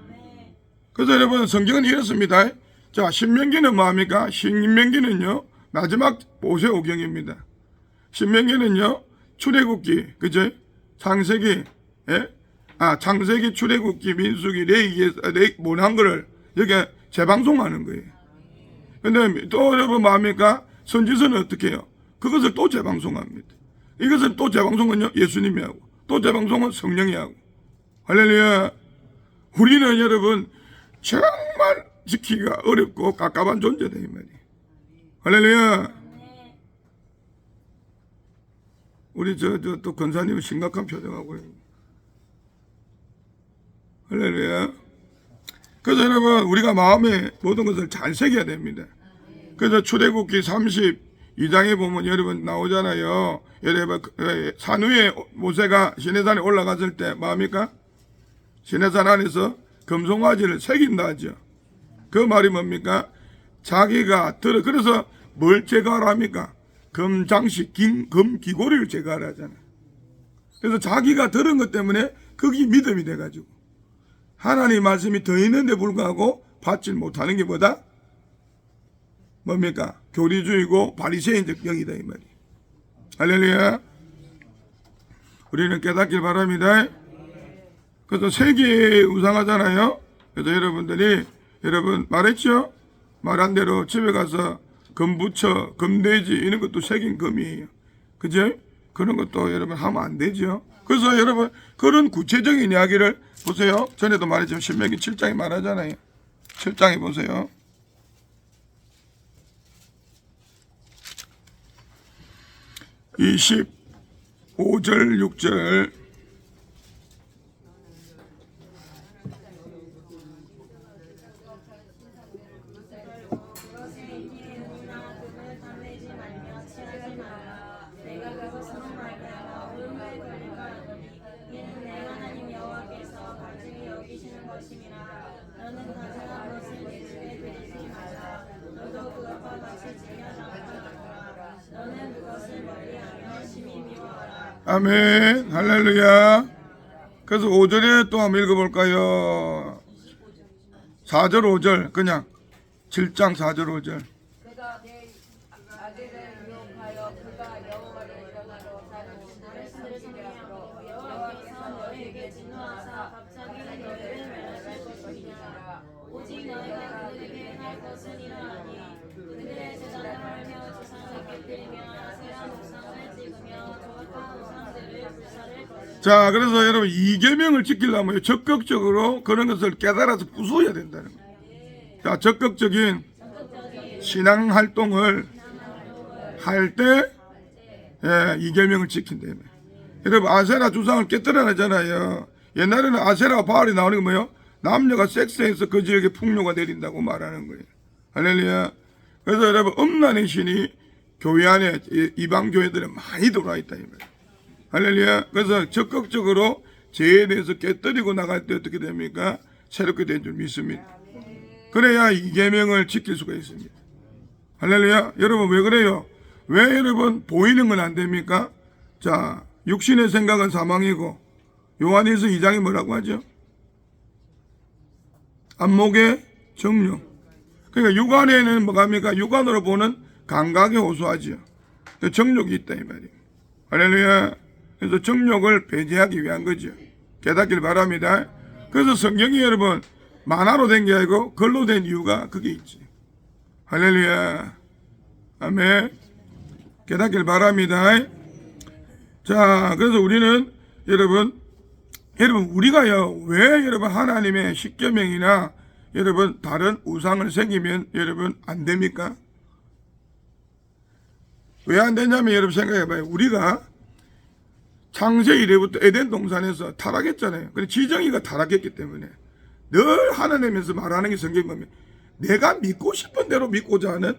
그래서 여러분 성경은 이렇습니다. 자, 신명기는 뭐합니까? 신명기는요 마지막 모세오경입니다. 신명기는요 출애굽기 그죠? 창세기 창세기 출애굽기 민수기 레위기 모난 거를 여기 재방송하는 거예요. 근데 또 여러분 뭐합니까? 선지서는 어떻게 해요? 그것을 또 재방송합니다. 이것을 또 재방송은요 예수님이 하고 또 재방송은 성령이 하고. 할렐루야. 우리는 여러분 정말 지키기가 어렵고 깝깝한 존재다 이 말이에요. 할렐루야. 우리 또 권사님은 심각한 표정하고 할렐루야. 그래서 여러분 우리가 마음에 모든 것을 잘 새겨야 됩니다. 그래서 출애굽기 32장에 보면 여러분 나오잖아요. 여러분 산 위에 모세가 시내산에 올라갔을 때 뭐합니까? 시내산 안에서 금송아지를 새긴다 하죠. 그 말이 뭡니까? 자기가 그래서 뭘 제거하라 합니까? 금장식, 금기고리를 제거하라 하잖아요. 그래서 자기가 들은 것 때문에 그게 믿음이 돼가지고 하나님 말씀이 더 있는데 불구하고 받지 못하는 게 뭐다? 뭡니까? 교리주의고 바리새인적 영이다 이 말이에요. 할렐루야. 우리는 깨닫길 바랍니다. 그래서 세계 우상하잖아요. 그래서 여러분 말했죠? 말한 대로 집에 가서 금부처, 금돼지 이런 것도 새긴 금이에요. 그죠? 그런 것도 여러분 하면 안 되죠. 그래서 여러분 그런 구체적인 이야기를 보세요. 전에도 말했지만 신명기 7장에 말하잖아요. 7장에 보세요. 25절 6절 아멘. 할렐루야. 그래서 5절에 또 한번 읽어볼까요? 4절 5절 그냥 7장 4절 5절 그가 내 아들을 유혹하여 그가 여호와를 떠나러 다른 신들을 섬기게 하므로 여호와께서 너희에게 진노하사 갑자기 너희를 멸하실 것이니라. 오직 너희가 그들에게 할 것은 이러하니 그들의 제단을 할며 주상을 깨뜨리며 아세라 우상을 찍으며 조악한 우상들을 불살을 거두리라. 자, 그래서 여러분 이계명을 지키려면 적극적으로 그런 것을 깨달아서 부수어야 된다는 거예요. 자, 적극적인 신앙 활동을 할 때 이계명을 지킨다며. 여러분 아세라 주상을 깨뜨려내잖아요. 옛날에는 아세라와 바알이 나오는 게 뭐예요? 남녀가 섹스해서 그 지역에 풍요가 내린다고 말하는 거예요. 할렐루야. 그래서 여러분 음란의 신이 교회 안에 이방 교회들에 많이 들어와 있다 이 말이에요. 할렐루야. 그래서 적극적으로 죄에 대해서 깨뜨리고 나갈 때 어떻게 됩니까? 새롭게 된 줄 믿습니다. 그래야 이 계명을 지킬 수가 있습니다. 할렐루야. 여러분 왜 그래요? 왜 여러분 보이는 건 안 됩니까? 자, 육신의 생각은 사망이고 요한일서 2장이 뭐라고 하죠? 안목의 정욕. 그러니까 육안에는 뭐가 합니까? 육안으로 보는 감각에 호소하지요. 정욕이 있다 이 말이에요. 할렐루야. 그래서 정욕을 배제하기 위한 거죠. 깨닫길 바랍니다. 그래서 성경이 여러분 만화로 된 게 아니고 글로 된 이유가 그게 있지. 할렐루야. 아멘. 깨닫길 바랍니다. 자, 그래서 우리는 여러분 우리가요 왜 여러분 하나님의 십계명이나 여러분 다른 우상을 새기면 여러분 안 됩니까? 왜 안 되냐면 여러분 생각해봐요. 우리가 창세 이래부터 에덴 동산에서 타락했잖아요. 그래서 지정이가 타락했기 때문에 늘 하나님에서 말하는 게 성경 보면 내가 믿고 싶은 대로 믿고자 하는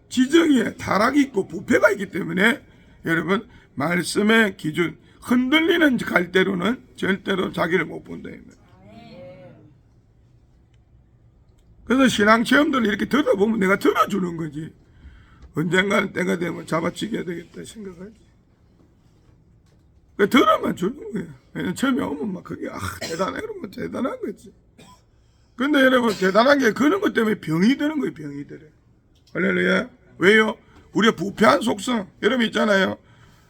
지정이에 타락이 있고 부패가 있기 때문에 여러분 말씀의 기준 흔들리는 갈대로는 절대로 자기를 못 본다. 그래서 신앙 체험들을 이렇게 들어보면 내가 들어주는 거지. 언젠가는 때가 되면 잡아치게 되겠다 생각하지. 들어만 주는 거예요. 왜냐면 처음에 오면 막 그게 대단해 그러면 대단한 거지. 근데 여러분 대단한 게 그런 것 때문에 병이 되는 거예요. 병이 들어. 할렐루야. 왜요? 우리가 부패한 속성. 여러분 있잖아요.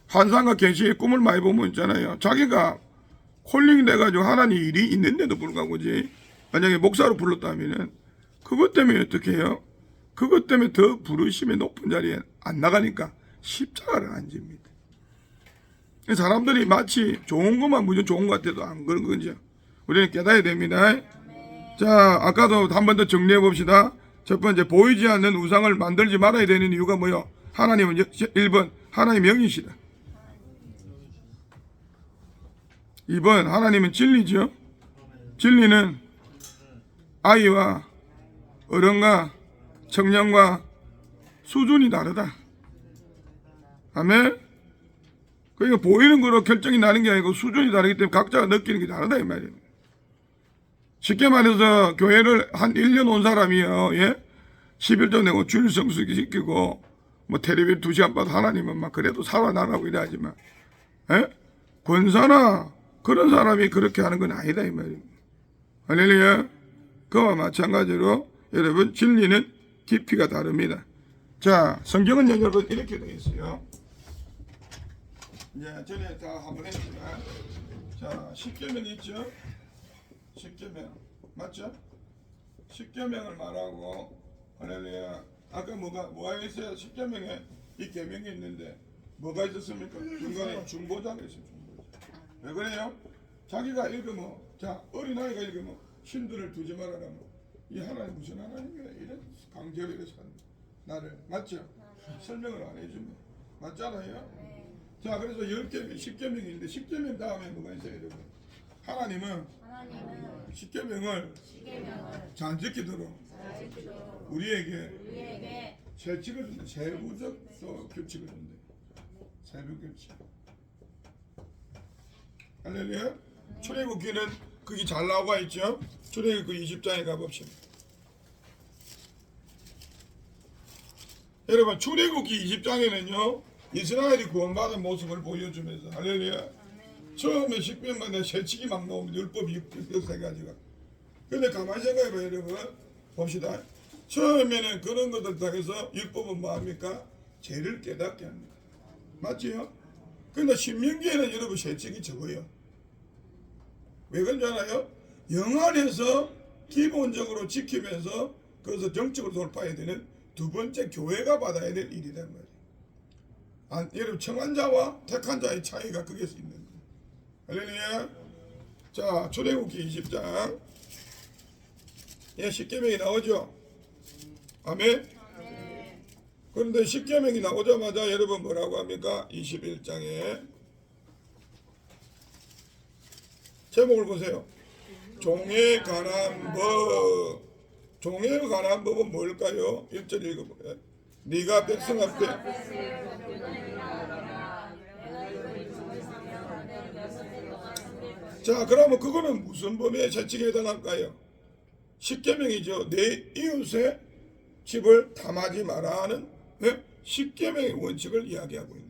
환상과 계시의 꿈을 많이 보면 있잖아요. 자기가 콜링 돼가지고 하나님 일이 있는데도 불구하고지. 만약에 목사로 불렀다면은 그것 때문에 어떻게 해요? 그것 때문에 더 부르심의 높은 자리에 안 나가니까 십자가를 안 집니다. 사람들이 마치 좋은 것만 무조건 좋은 것 같아도 안 그런 거죠. 우리는 깨달아야 됩니다. 자, 아까도 한 번 더 정리해 봅시다. 첫 번째, 보이지 않는 우상을 만들지 말아야 되는 이유가 뭐요? 하나님은 1번 하나님 영이시다. 2번 하나님은 진리죠. 진리는 아이와 어른과 청년과 수준이 다르다. 아멘. 그러니까 보이는 거로 결정이 나는 게 아니고 수준이 다르기 때문에 각자가 느끼는 게 다르다 이 말이에요. 쉽게 말해서 교회를 한 1년 온 사람이요, 예? 11조 내고 주일 성수기 시키고 뭐 텔레비전 2시간 봐도 하나님은 막 그래도 살아나라고 이래하지만, 예? 권사나 그런 사람이 그렇게 하는 건 아니다 이 말이에요. 할렐루야. 그와 마찬가지로 여러분 진리는 깊이가 다릅니다. 자, 성경은 여러분 이렇게 되어 있어요. 이제 전에 다 한번 했지만, 자, 십계명 있죠? 십계명 맞죠? 십계명을 말하고, 할렐루야. 아까 뭐가 있어요? 십계명에 이 계명이 있는데 뭐가 있었습니까? 중간에 중보자가 있어요. 중보자. 왜 그래요? 자기가 읽으면, 자, 어린아이가 읽으면 신들을 두지 말아라. 이 하나님 무슨 하나님이야? 이래 강제로 이래서 나를 맞죠? 설명을 안 해주면 맞잖아요. 자, 그래서 10계명, 10계명이 있는데 10계명 다음에 뭐가 있어요, 여러분? 하나님은 10계명을 잘 지키도록 우리에게 세칙을 준다. 세부적 규칙을 준다. 세부 규칙. 할렐루야. 출애굽기는 그게 잘 나와 있죠? 출애굽기 20장에 가봅시다. 여러분, 출애굽기 20장에는요 이스라엘이 구원받은 모습을 보여주면서, 할렐루야. 처음에 10편마다 세칙이 막 나오면 율법이 6가지가. 근데 가만히 생각해봐요, 여러분. 봅시다. 처음에는 그런 것들 통해서 율법은 뭐합니까? 죄를 깨닫게 합니다. 맞지요? 근데 신명기에는 여러분 세칙이 적어요. 왜 그런지 알아요? 영안에서 기본적으로 지키면서 그래서 정적으로 돌파해야 되는 두 번째 교회가 받아야 될 일이란 말이에요. 여러분 청한 자와 택한 자의 차이가 거기서 있는 거예요. 할렐루야. 자, 출애굽기 20장. 예, 십계명이 나오죠. 아멘. 그런데 십계명이 나오자마자 여러분 뭐라고 합니까? 21장에 제목을 보세요. 종에 관한 법. 종에 관한 법은 뭘까요? 1절 읽어보세요. 네가 백성 앞에 자, 그러면 그거는 무슨 법의 세칙에 해당할까요? 십계명이죠. 내 이웃의 집을 탐하지 마라 하는 십계명의 원칙을 이야기하고 있는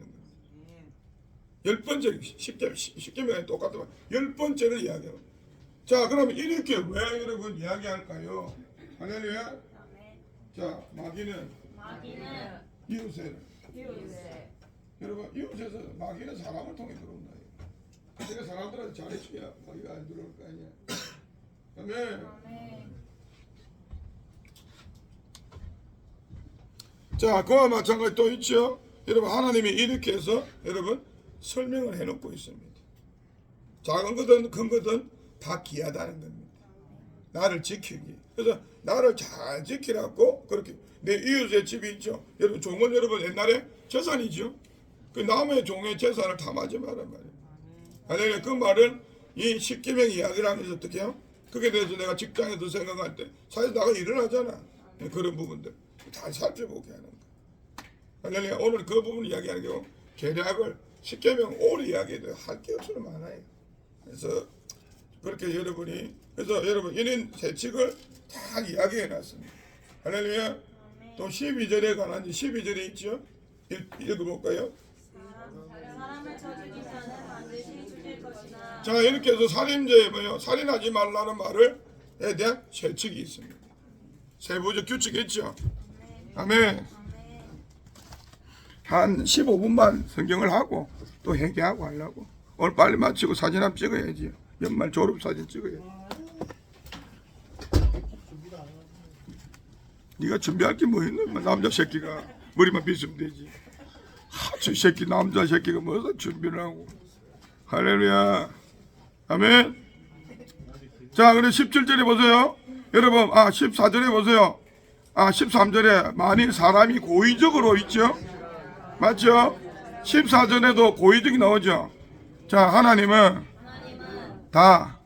거예요. 10번째 십계명이 똑같은 10번째를 이야기하고. 자, 그러면 이렇게 왜 여러분 이야기할까요? 할렐루야. 자, 마귀는 이웃에 여러분 이웃에서 마귀는 사람을 통해 들어온다. 내가 사람들한테 잘해줘야 마귀가 안 들어올 거 아니야. 아멘. 자, 그와 마찬가지 또 있죠. 여러분 하나님이 이렇게 해서 여러분 설명을 해놓고 있습니다. 작은 거든 큰 거든 다 귀하다는 겁니다. 나를 지키기. 그래서 나를 잘 지키라고 그렇게. 내 이웃의 집이 있죠. 여러분 종은 여러분 옛날에 재산이죠. 그 남의 종의 재산을 탐하지 말란 말이에요. 아니, 그 말은 이 십계명 이야기를 하면서 어떻게 해요? 그게 대해서 내가 직장에서 생각할 때 사실 나가 일을 하잖아. 그런 부분들 잘 살펴보게 하는 거예요. 오늘 그 부분 이야기하는 게 계략을 십계명 오래 이야기해도 할 게 없어요. 많아요. 그래서 그렇게 여러분이 그래서 여러분 이런 세칙을 다 이야기해 놨습니다. 할렐루야. 또 12절에 관한 12절에 있죠. 읽어볼까요? 사람을 저주기 전에 반드시 죽일 것이나. 자, 이렇게 해서 살인죄에 뭐요? 살인하지 말라는 말에 대한 세칙이 있습니다. 세부적 규칙이 있죠. 아멘. 한 15분만 성경을 하고 또 회개하고 하려고. 오늘 빨리 마치고 사진 한번 찍어야지. 연말 졸업사진 찍어야지. 네가 준비할 게 뭐 있는 거야? 남자 새끼가 머리만 빗으면 되지. 저 새끼 남자 새끼가 뭐서 준비를 하고. 할렐루야. 아멘. 자, 그래 17절에 보세요. 여러분, 14절에 보세요. 13절에 만일 사람이 고의적으로 있죠. 맞죠? 14절에도 고의적이 나오죠. 자, 하나님은 다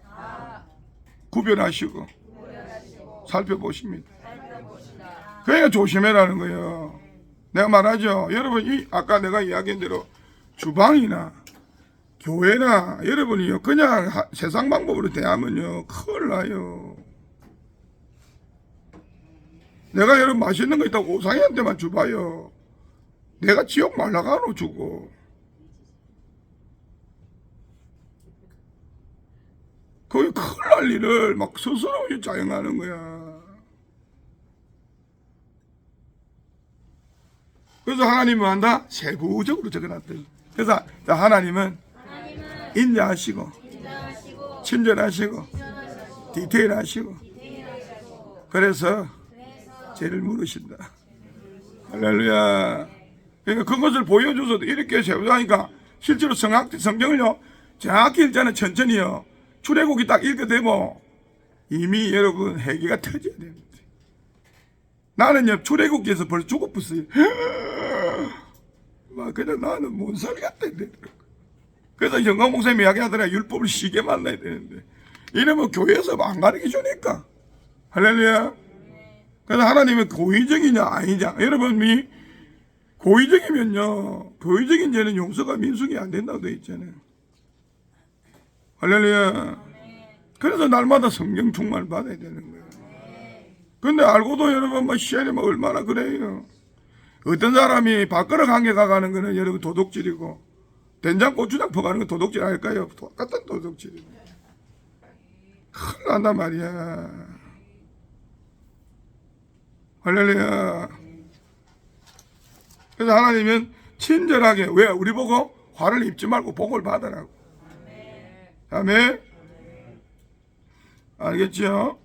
구별하시고 살펴보십니다. 살펴보시다. 그러니까 조심해라는 거예요. 내가 말하죠. 여러분, 아까 내가 이야기한 대로 주방이나 교회나 여러분이요, 그냥 세상 방법으로 대하면요, 큰일 나요. 내가 여러분 맛있는 거 있다고 오상이한테만 줘봐요. 내가 지옥 말라가노 주고. 거기 큰일 날 일을 막 스스로 자행하는 거야. 그래서 하나님은 한다? 세부적으로 적어놨대. 그래서 하나님은 인자하시고, 친절하시고, 디테일하시고, 그래서 죄를 물으신다. 할렐루야. 그러니까 그것을 보여줘서도 이렇게 세우자니까 실제로 성경을요, 정확히 읽자는 천천히요, 출애굽이 딱 읽게 되면 이미 여러분 회개가 터져야 됩니다. 나는요, 출애굽기에서 벌써 죽었었어요. 막 그냥 나는 뭔 소리 같다. 그래서 영광 목사님이 이야기하더라. 율법을 시게 만나야 되는데 이러면 교회에서 안 가르쳐 주니까. 할렐루야. 그래서 하나님은 고의적이냐 아니냐. 여러분이 고의적이면요, 고의적인 죄는 용서가 민숙이 안 된다고 되어 있잖아요. 할렐루야. 그래서 날마다 성경 충만을 받아야 되는 거예요. 근데 알고도 여러분 뭐 시간이 뭐 얼마나 그래요. 어떤 사람이 밥그릇 한 개 가가는 거는 여러분 도둑질이고, 된장 고추장 퍼가는 거 도둑질 할까요? 똑같은 도둑질이에요. 큰일 난단 말이야. 할렐루야. 그래서 하나님은 친절하게, 왜? 우리 보고 화를 입지 말고 복을 받으라고. 아멘. 알겠죠?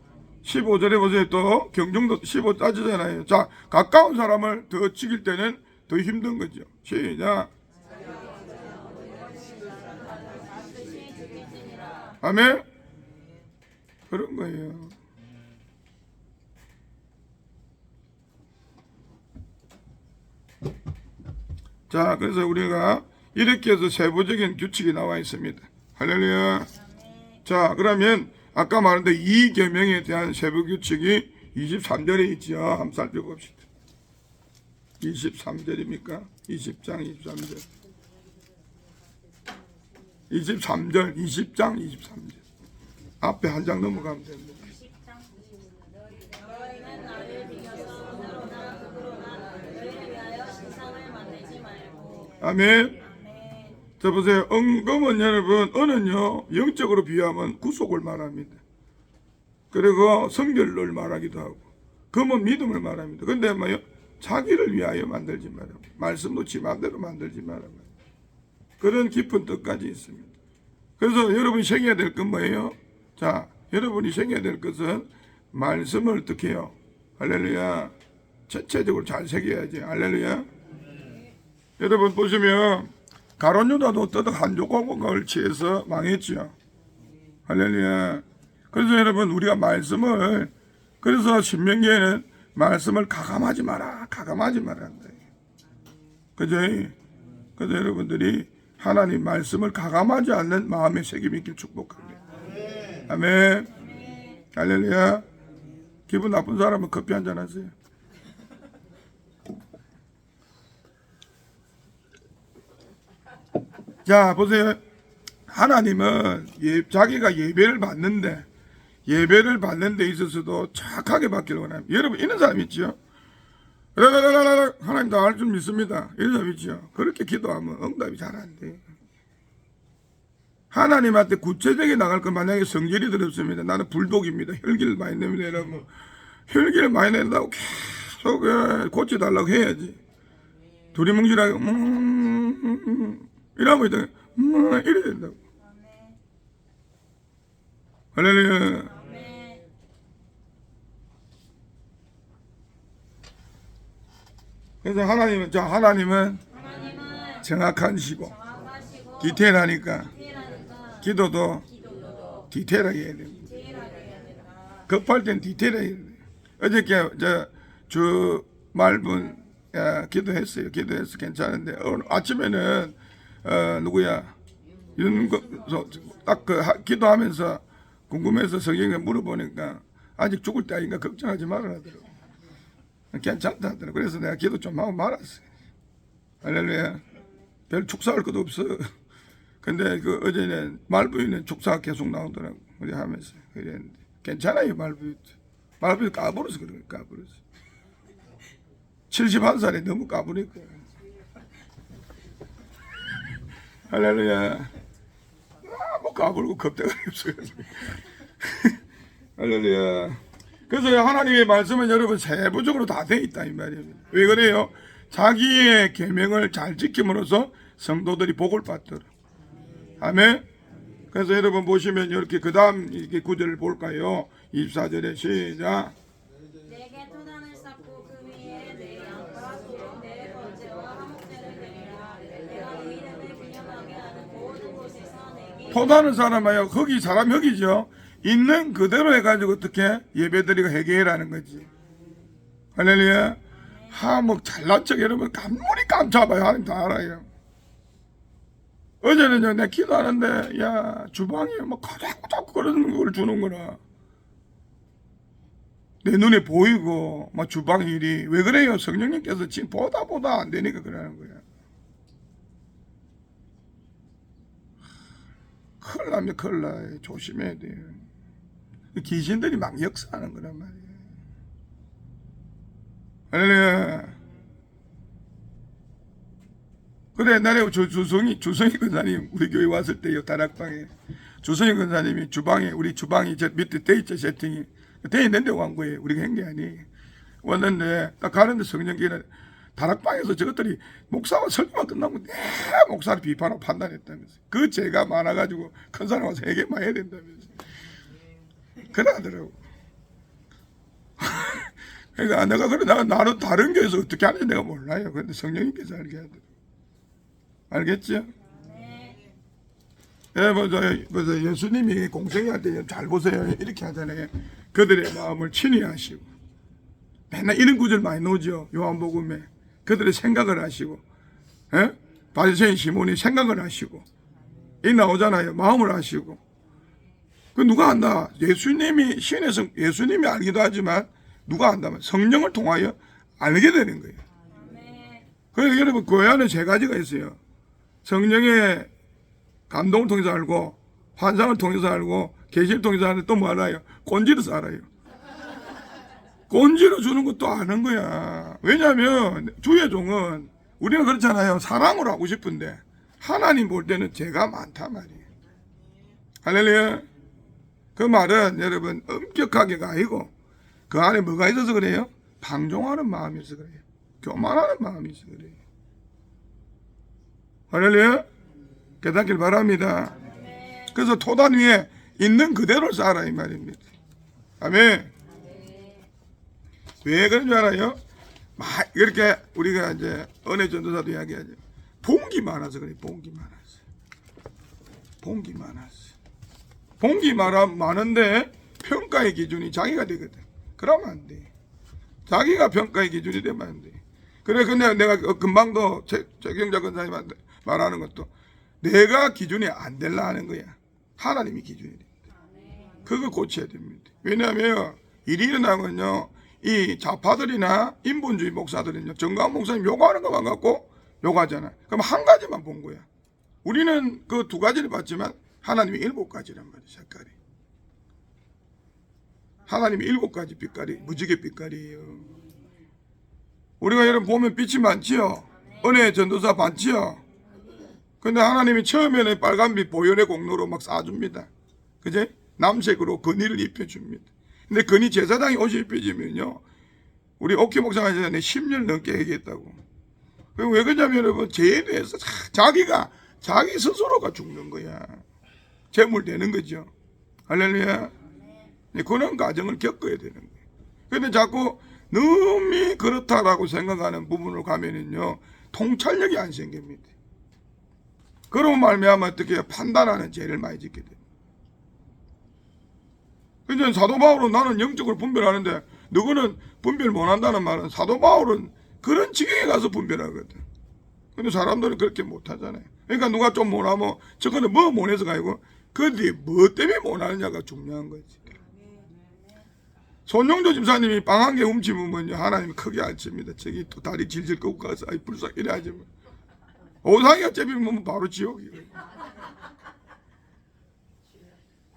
15절에 보세요. 또 경중도 15 따지잖아요. 자, 가까운 사람을 더 죽일 때는 더 힘든 거죠. 시작. 아멘. 그런 거예요. 자, 그래서 우리가 이렇게 해서 세부적인 규칙이 나와 있습니다. 할렐루야. 자, 그러면 아까 말한데 이 계명에 대한 세부 규칙이 23절에 있죠. 한번 살펴봅시다. 23절입니까? 20장 23절. 23절, 20장 23절. 앞에 한 장 넘어가면 됩니다. 너희는 나를 비교서 오늘로나 그로나 너희를 위하여 신상을 만들지 말고. 아멘. 자, 보세요. 은금은 여러분, 은은요, 영적으로 비유하면 구속을 말합니다. 그리고 성결을 말하기도 하고, 금은 믿음을 말합니다. 근데 뭐요? 자기를 위하여 만들지 말아요. 말씀도 지 마음대로 만들지 말아요. 그런 깊은 뜻까지 있습니다. 그래서 여러분이 생겨야 될 건 뭐예요? 자, 여러분이 생겨야 될 것은 말씀을 어떻게 해요? 할렐루야. 전체적으로 잘 새겨야지. 할렐루야. 여러분 보시면 가룟 유다도 떠덕 한 조각을 취해서 망했지요. 할렐루야. 그래서 여러분 우리가 말씀을, 그래서 신명기에는 말씀을 가감하지 마라, 가감하지 마라 한다. 그죠? 그래서 여러분들이 하나님 말씀을 가감하지 않는 마음의 책임이 있길 축복합니다. 아멘. 할렐루야. 기분 나쁜 사람은 커피 한잔 하세요. 자, 보세요. 하나님은 자기가 예배를 받는 데 있어서도 착하게 받기를 원합니다. 여러분, 이런 사람 있죠? 하나님 다 알 줄 믿습니다. 이런 사람 있죠? 그렇게 기도하면 응답이 잘 안 돼요. 하나님한테 구체적이 나갈 건 만약에 성질이 들었습니다. 나는 불독입니다. 혈기를 많이 냅니다. 여러분, 혈기를 많이 낸다고 계속 고쳐달라고 해야지. 두리뭉실하게 이러면 이래 된다고. 할렐루야. 그래서 하나님은 정확하시고 디테일하니까 기도도 디테일하게 해야 됩니다. 급할 땐 디테일하게 해야 돼요. 어저께 주 말분 기도했어요. 기도해서 괜찮은데 아침에는 누구야? 기도하면서 궁금해서 성경에 물어보니까 아직 죽을 때 아닌가 걱정하지 말아라 하더라고. 괜찮다 하더라고. 그래서 내가 기도 좀 하고 말았어. 할렐루야. 별 축사할 것도 없어. 근데 그 어제는 말부위는 축사가 계속 나오더라고. 우리 하면서 그랬는데 괜찮아요. 말부위 까불어서 그래. 까불어서 71살에 너무 까불니까. 할렐루야. 뭐 까불고 겁대가 없어요. 할렐루야. 그래서 하나님의 말씀은 여러분 세부적으로 다 돼 있다 이 말이에요. 왜 그래요? 자기의 계명을 잘 지킴으로써 성도들이 복을 받도록. 아멘. 그래서 여러분 보시면 이렇게 그 다음 이렇게 구절을 볼까요? 24절에 시작. 내게 토단을 쌓고 그 위에 내 양과 소로 내 번제와 화목제를 드리라. 내가 그 이름을 기념하게 하는 모든 곳에서 내게 토다는 사람이요. 거기 사람 여기죠. 있는 그대로 해가지고 어떻게 예배드리고 회개라는 거지. 할렐루야. 뭐 잘난 척 여러분 간물이 깜짝봐요. 하나님 다 알아요. 어제는요 내가 기도하는데 야 주방에 뭐 자꾸 그러는 걸 주는 거라. 내 눈에 보이고 막 주방 일이 왜 그래요? 성령님께서 지금 보다 안 되니까 그러는 거야. 큰일 나면 큰일 나. 조심해야 돼요. 귀신들이 막 역사하는 거란 말이에요. 할렐루야. 그래 옛날에 주성이 권사님 우리 교회 왔을 때요 다락방에 주성이 권사님이 주방에 우리 주방이 저 밑에 돼 있죠 세팅이 돼 있는데 온 거예요. 우리가 한 게 아니. 왔는데 딱 가는데 성령께는 다락방에서 저것들이 목사가 설교만 끝나고 내 목사를 비판하고 판단했다면서 그 죄가 많아가지고 큰 사람 와서 회개만 해야 된다면서 그래 하더라고. 그러니까 내가 그래 나는 다른 교회에서 어떻게 하는지 내가 몰라요. 그런데 성령님께서 알게 하더라고. 알겠죠? 네. 예, 먼저 예수님이 공생애할 때 잘 보세요. 이렇게 하잖아요. 그들의 마음을 친히 하시고 맨날 이런 구절 많이 나오죠. 요한복음에 그들의 생각을 하시고, 예? 바리새인 시몬이 생각을 하시고 이 나오잖아요. 마음을 하시고. 그 누가 안다? 예수님이 신에서 예수님이 알기도 하지만 누가 안다면 성령을 통하여 알게 되는 거예요. 그래서 여러분 그 안에 세 가지가 있어요. 성령의 감동을 통해서 알고 환상을 통해서 알고 계시를 통해서 하는데 또 뭐 알아요? 꼰지로서 알아요. 꼰지로 주는 것도 아는 거야. 왜냐하면 주의 종은 우리는 그렇잖아요. 사랑으로 하고 싶은데 하나님 볼 때는 죄가 많단 말이에요. 할렐루야. 그 말은 여러분 엄격하게가 아니고 그 안에 뭐가 있어서 그래요? 방종하는 마음이 있어서 그래요. 교만하는 마음이 있어서 그래요. 할렐루야. 깨닫길 바랍니다. 그래서 토단 위에 있는 그대로 살아 이 말입니다. 아멘. 왜 그런 줄 알아요? 막 이렇게 우리가 이제 은혜 전도사도 이야기하죠. 봉기 많아서 그래. 봉기 많아서. 봉기 많은데 평가의 기준이 자기가 되거든. 그러면 안 돼. 자기가 평가의 기준이 되면 안 돼. 그래 근데 내가 금방도 최경자 권사님한테 말하는 것도 내가 기준이 안 될라 하는 거야. 하나님이 기준이 됩니다. 그거 고쳐야 됩니다. 왜냐하면 일이 일어나면요 이 좌파들이나 인본주의 목사들은요 정강 목사님 요구하는 것만 갖고 요구하잖아. 그럼 한 가지만 본 거야. 우리는 그 두 가지를 봤지만 하나님이 7가지란 말이야. 색깔이 하나님이 7가지 빛깔이 무지개 빛깔이에요. 우리가 여러분 보면 빛이 많지요. 은혜의 전도사 많지요. 근데 하나님이 처음에는 빨간빛 보혈의 공로로 막 쏴줍니다. 그제? 남색으로 건의를 입혀줍니다. 근데 건의 제사장이 옷이 입혀지면요 우리 옥희 목사가 전에 10년 넘게 얘기했다고. 왜 그러냐면 여러분 죄에 대해서 자기 스스로가 죽는 거야. 재물되는 거죠. 할렐루야. 그런 과정을 겪어야 되는 거예요. 근데 자꾸 너무 그렇다라고 생각하는 부분으로 가면은요 통찰력이 안 생깁니다. 그런 말미암아 어떻게 판단하는 죄를 많이 짓게 됩니다. 근데 사도 바울은 나는 영적으로 분별하는데 누구는 분별 못한다는 말은 사도 바울은 그런 지경에 가서 분별하거든. 근데 사람들은 그렇게 못하잖아요. 그러니까 누가 좀 못하면 저거는 뭐 못해서가 아니고 그들이 뭐 때문에 못하느냐가 중요한 거지. 손용조 집사님이 빵 한 개 훔치면 하나님이 크게 알집니다. 저기 또 다리 질질 꺾고 가서 아이 불쌍 이래 하지 뭐. 오상이가 째비면 바로 지옥이에요.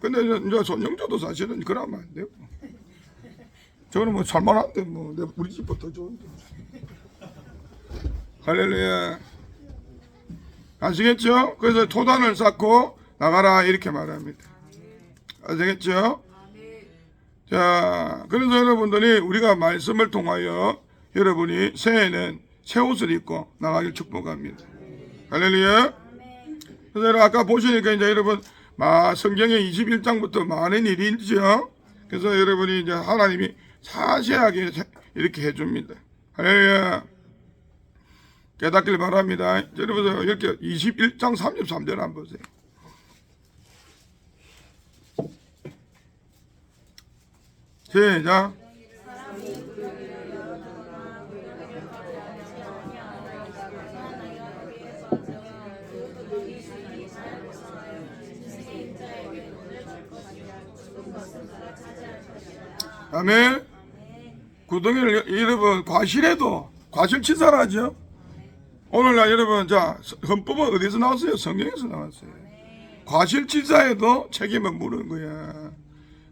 근데 이제 손용조도 사실은 그러면 안 되고. 저는 뭐 살만한데 뭐 우리 집보다 더 좋은데. 할렐루야. 아시겠죠? 그래서 토단을 쌓고 나가라 이렇게 말합니다. 아시겠죠? 자, 그래서 여러분들이 우리가 말씀을 통하여 여러분이 새해는 새 옷을 입고 나가길 축복합니다. 할렐루야. 그래서 아까 보시니까 이제 여러분 성경의 21장부터 많은 일이 있죠. 그래서 여러분이 이제 하나님이 자세하게 이렇게 해줍니다. 할렐루야. 깨닫길 바랍니다. 여러분 이렇게 21장 33절 한번 보세요. 시작. 아멘. 구덩이를 여러분 과실해도 과실치사라죠. 오늘날 여러분 자 헌법은 어디서 나왔어요? 성경에서 나왔어요. 과실치사에도 책임을 물은 거야.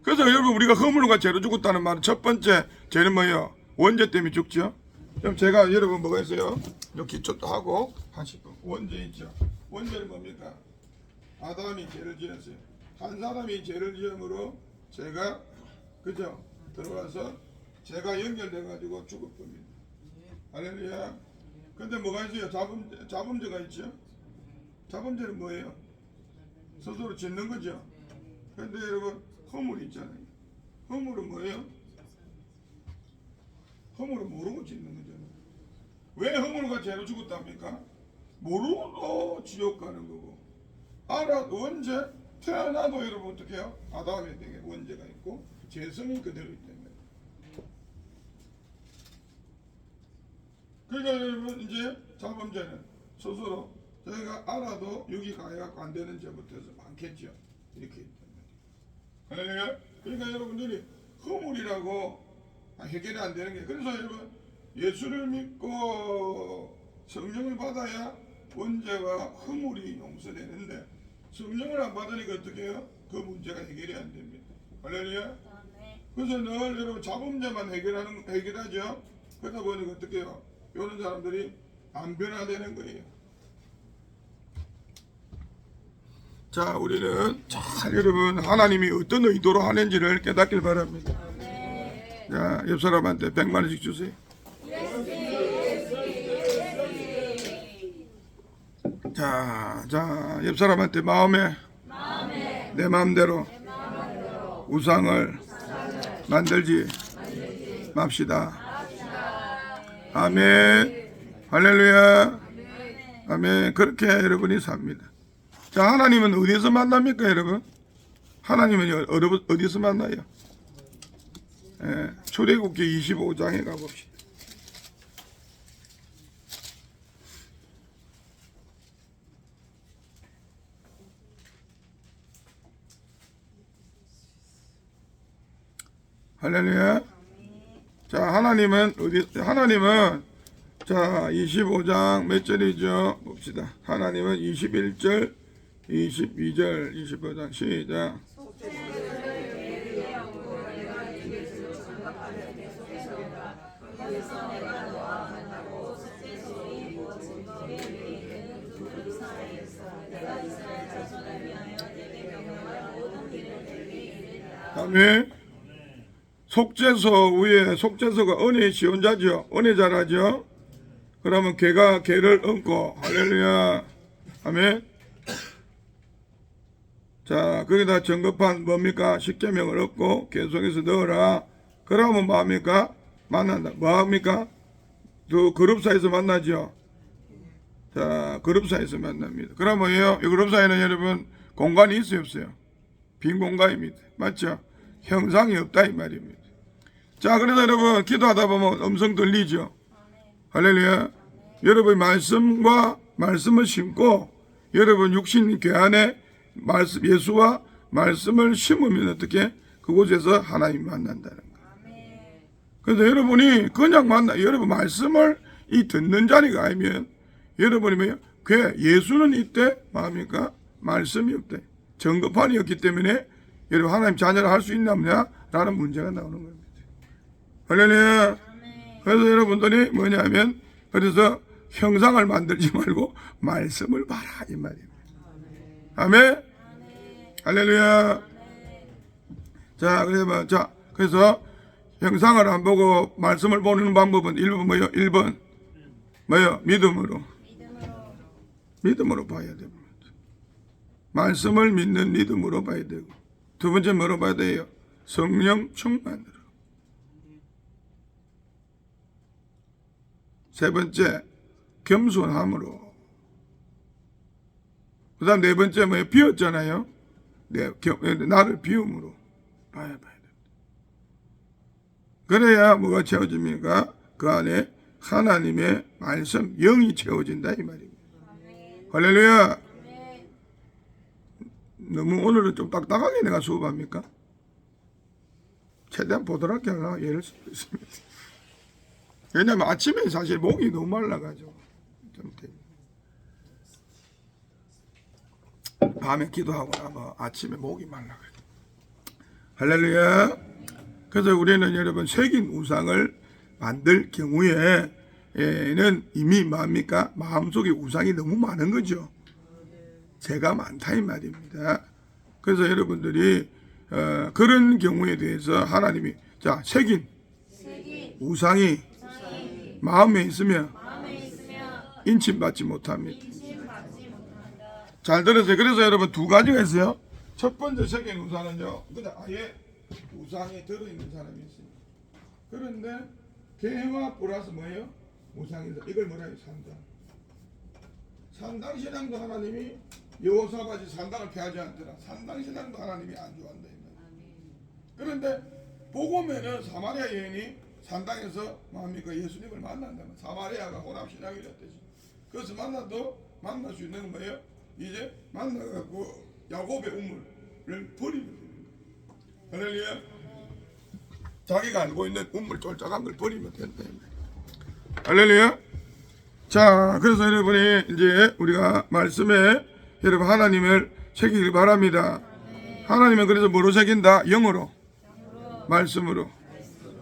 그래서 여러분 우리가 허물과 죄로 죽었다는 말은 첫 번째 죄는 뭐예요? 원죄 때문에 죽죠. 그럼 제가 여러분 뭐가 있어요? 이렇게 기초도 하고 하시고 원죄 있죠. 원죄는 뭡니까? 아담이 죄를 지었어요. 한 사람이 죄를 지음으로 죄가 그죠? 들어와서 죄가 연결돼 가지고 죽을 겁니다. 할렐루야. 근데 뭐가 있어요? 자범죄가 있죠. 자범죄는 뭐예요? 스스로 짓는 거죠. 근데 여러분 허물이 있잖아요. 허물은 뭐예요? 허물은 모르고 짓는 거잖아요. 왜 허물과 죄로 죽었답니까? 모르고 지옥 가는 거고. 원죄 태어나도 여러분 어떻게 해요? 아담의 등에 원죄가 있고 죄성이 그대로 있다는 거예요. 그러니까 여러분 이제 자범죄는 스스로 저희가 알아도 여기 가해갖고 안 되는 죄부터 해서 많겠죠. 이렇게 있단 말이에요. 할렐루야. 그러니까 여러분들이 허물이라고 해결이 안 되는 게 그래서 여러분 예수를 믿고 성령을 받아야 원죄와 허물이 용서되는데 성령을 안 받으니까 어떻게 해요? 그 문제가 해결이 안 됩니다. 할렐루야. 그래서 늘 여러분 자범죄만 해결하죠. 그러다 보니까 어떻게 해요? 이런 사람들이 안 변화되는 거예요. 자, 우리는 잘 여러분 하나님이 어떤 의도로 하는지를 깨닫길 바랍니다. 자, 옆 사람한테 100만 원씩 주세요. 자, 옆 사람한테 내 마음대로 우상을 만들지 맙시다. 아멘. 할렐루야. 아멘. 그렇게 여러분이 삽니다. 자, 하나님은 어디서 만납니까, 여러분? 하나님은 어디서 만나요? 출애굽기 25장에 가봅시다. 할렐루야. 자, 하나님은 자 25장 몇 절이죠? 봅시다. 하나님은 21절 22절 25장 시작. 아멘. 속죄소 위에 속죄소가 은혜의 지원자죠. 은혜자라죠. 그러면 걔가 걔를 얹고 할렐루야. 아멘. 자, 거기다 정급한 뭡니까? 십계명을 얻고 계속해서 넣어라. 그러면 뭐합니까? 만난다. 뭐합니까? 또 그룹 사이에서 만나죠. 자, 그룹 사이에서 만납니다. 그러면 뭐예요? 이 그룹 사이에는 여러분 공간이 있어요, 없어요? 빈 공간입니다. 맞죠? 형상이 없다 이 말입니다. 자, 그래서 여러분 기도하다 보면 음성 들리죠. 할렐루야. 여러분 말씀을 심고 여러분 육신 궤안에 예수와 말씀을 심으면 어떻게 그곳에서 하나님 만난다는 거예요. 그래서 여러분이 그냥 여러분 말씀을 이 듣는 자리가 아니면 여러분이 뭐예요? 예수는 이때 뭡니까? 말씀이 없대. 전거판이었기 때문에 여러분 하나님 자녀를 할 수 있나 없냐? 라는 문제가 나오는 겁니다. 할렐루야. 그래서 여러분들이 뭐냐면 그래서 형상을 만들지 말고 말씀을 봐라 이 말입니다. 아멘. 할렐루야. 자, 그래서 형상을 안 보고 말씀을 보는 방법은 1번 뭐요? 1번 뭐요? 믿음으로 봐야 됩니다. 말씀을 믿는 믿음으로 봐야 되고, 두 번째 뭐로 봐야 돼요? 성령 충만으로. 세 번째 겸손함으로. 그 다음 네 번째 뭐예요? 비웠잖아요. 나를 비움으로 봐야 됩니다. 그래야 뭐가 채워집니까? 그 안에 하나님의 말씀, 영이 채워진다 이 말입니다. 할렐루야. 너무 오늘은 좀 딱딱하게 내가 수업합니까? 최대한 보드랍게 하려고 애를 쓰고 있습니다. 왜냐면 아침에 사실 목이 너무 말라가지고 밤에 기도하고 나면 아침에 목이 말라가지고. 할렐루야. 그래서 우리는 여러분 새긴 우상을 만들 경우에는 이미 뭡니까? 마음속에 우상이 너무 많은 거죠. 죄가 많다 이 말입니다. 그래서 여러분들이 그런 경우에 대해서 하나님이 새긴 우상이 마음에 있으면 인침받지 못합니다. 잘 들으세요. 그래서 여러분 두 가지가 있어요. 첫 번째 새긴 우상은요, 그냥 아예 우상이 들어있는 사람이 있습니다. 그런데 개와 플러스 뭐예요? 우상에서 이걸 뭐라 해요? 산당 신앙도 하나님이 여호사밧이 산당을 폐하지 않더라. 산당 신앙도 하나님이 안 좋아한다. 그런데 복음에는 사마리아 여인이 산당에서 뭡니까? 예수님을 만난다면 사마리아가 혼합 신앙이었듯이. 그래서 만날 수 있는 건 뭐예요? 이제 만나갖고 야곱의 우물을 버리면 됩니다. 할렐루야. 자기가 알고 있는 우물 쫄짝한 걸 버리면 된다. 할렐루야. 자, 그래서 여러분이 이제 우리가 말씀에 여러분 하나님을 새기길 바랍니다. 하나님은 그래서 뭐로 새긴다? 영으로, 말씀으로.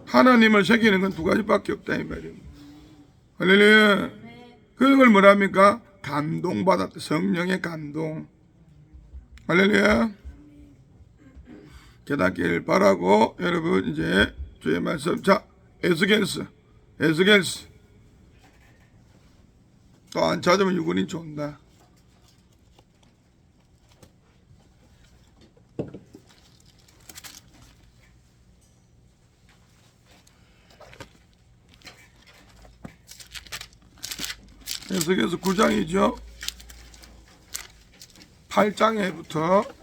하나님을 새기는 건 두 가지밖에 없다 이 말이에요. 할렐루야. 그걸 뭐랍니까? 감동받았다. 성령의 감동. 할렐루야. 깨닫길 바라고 여러분 이제 주의 말씀. 자, 에스겔스 또 안 찾으면 유군인 좋다. 에스겔서 9장이죠. 8장에부터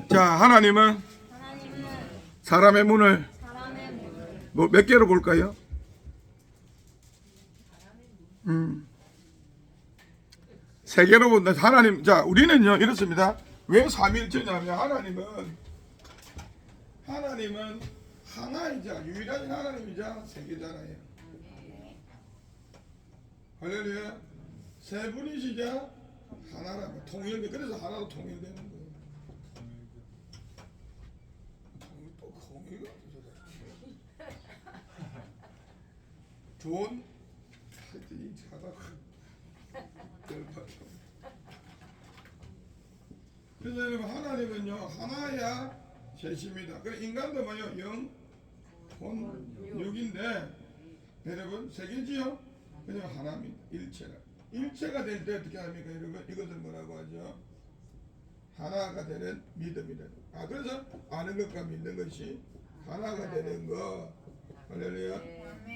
자, 하나님은 사람의 문을 뭐 몇 개로 볼까요? 세 개로 본다. 하나님, 자, 우리는요 이렇습니다. 왜 삼일체냐면 하나님은 하나이자 유일하신 하나님이자 세계잖아요. 할렐루야. 세 분이시자 하나라고 통일돼. 그래서 하나로 통일되는 거예요. 통일가 좋은 하여튼 그래서 여러분 하나님은요 하나야 셋입니다. 그래 인간도 뭐요? 영, 혼, 육인데 여러분 세 개지요? 그냥 하나입니다. 일체가 될 때 어떻게 합니까? 여러분 이것을 뭐라고 하죠? 하나가 되는 믿음이다. 그래서 아는 것과 믿는 것이 하나가 되는 거. 할렐루야.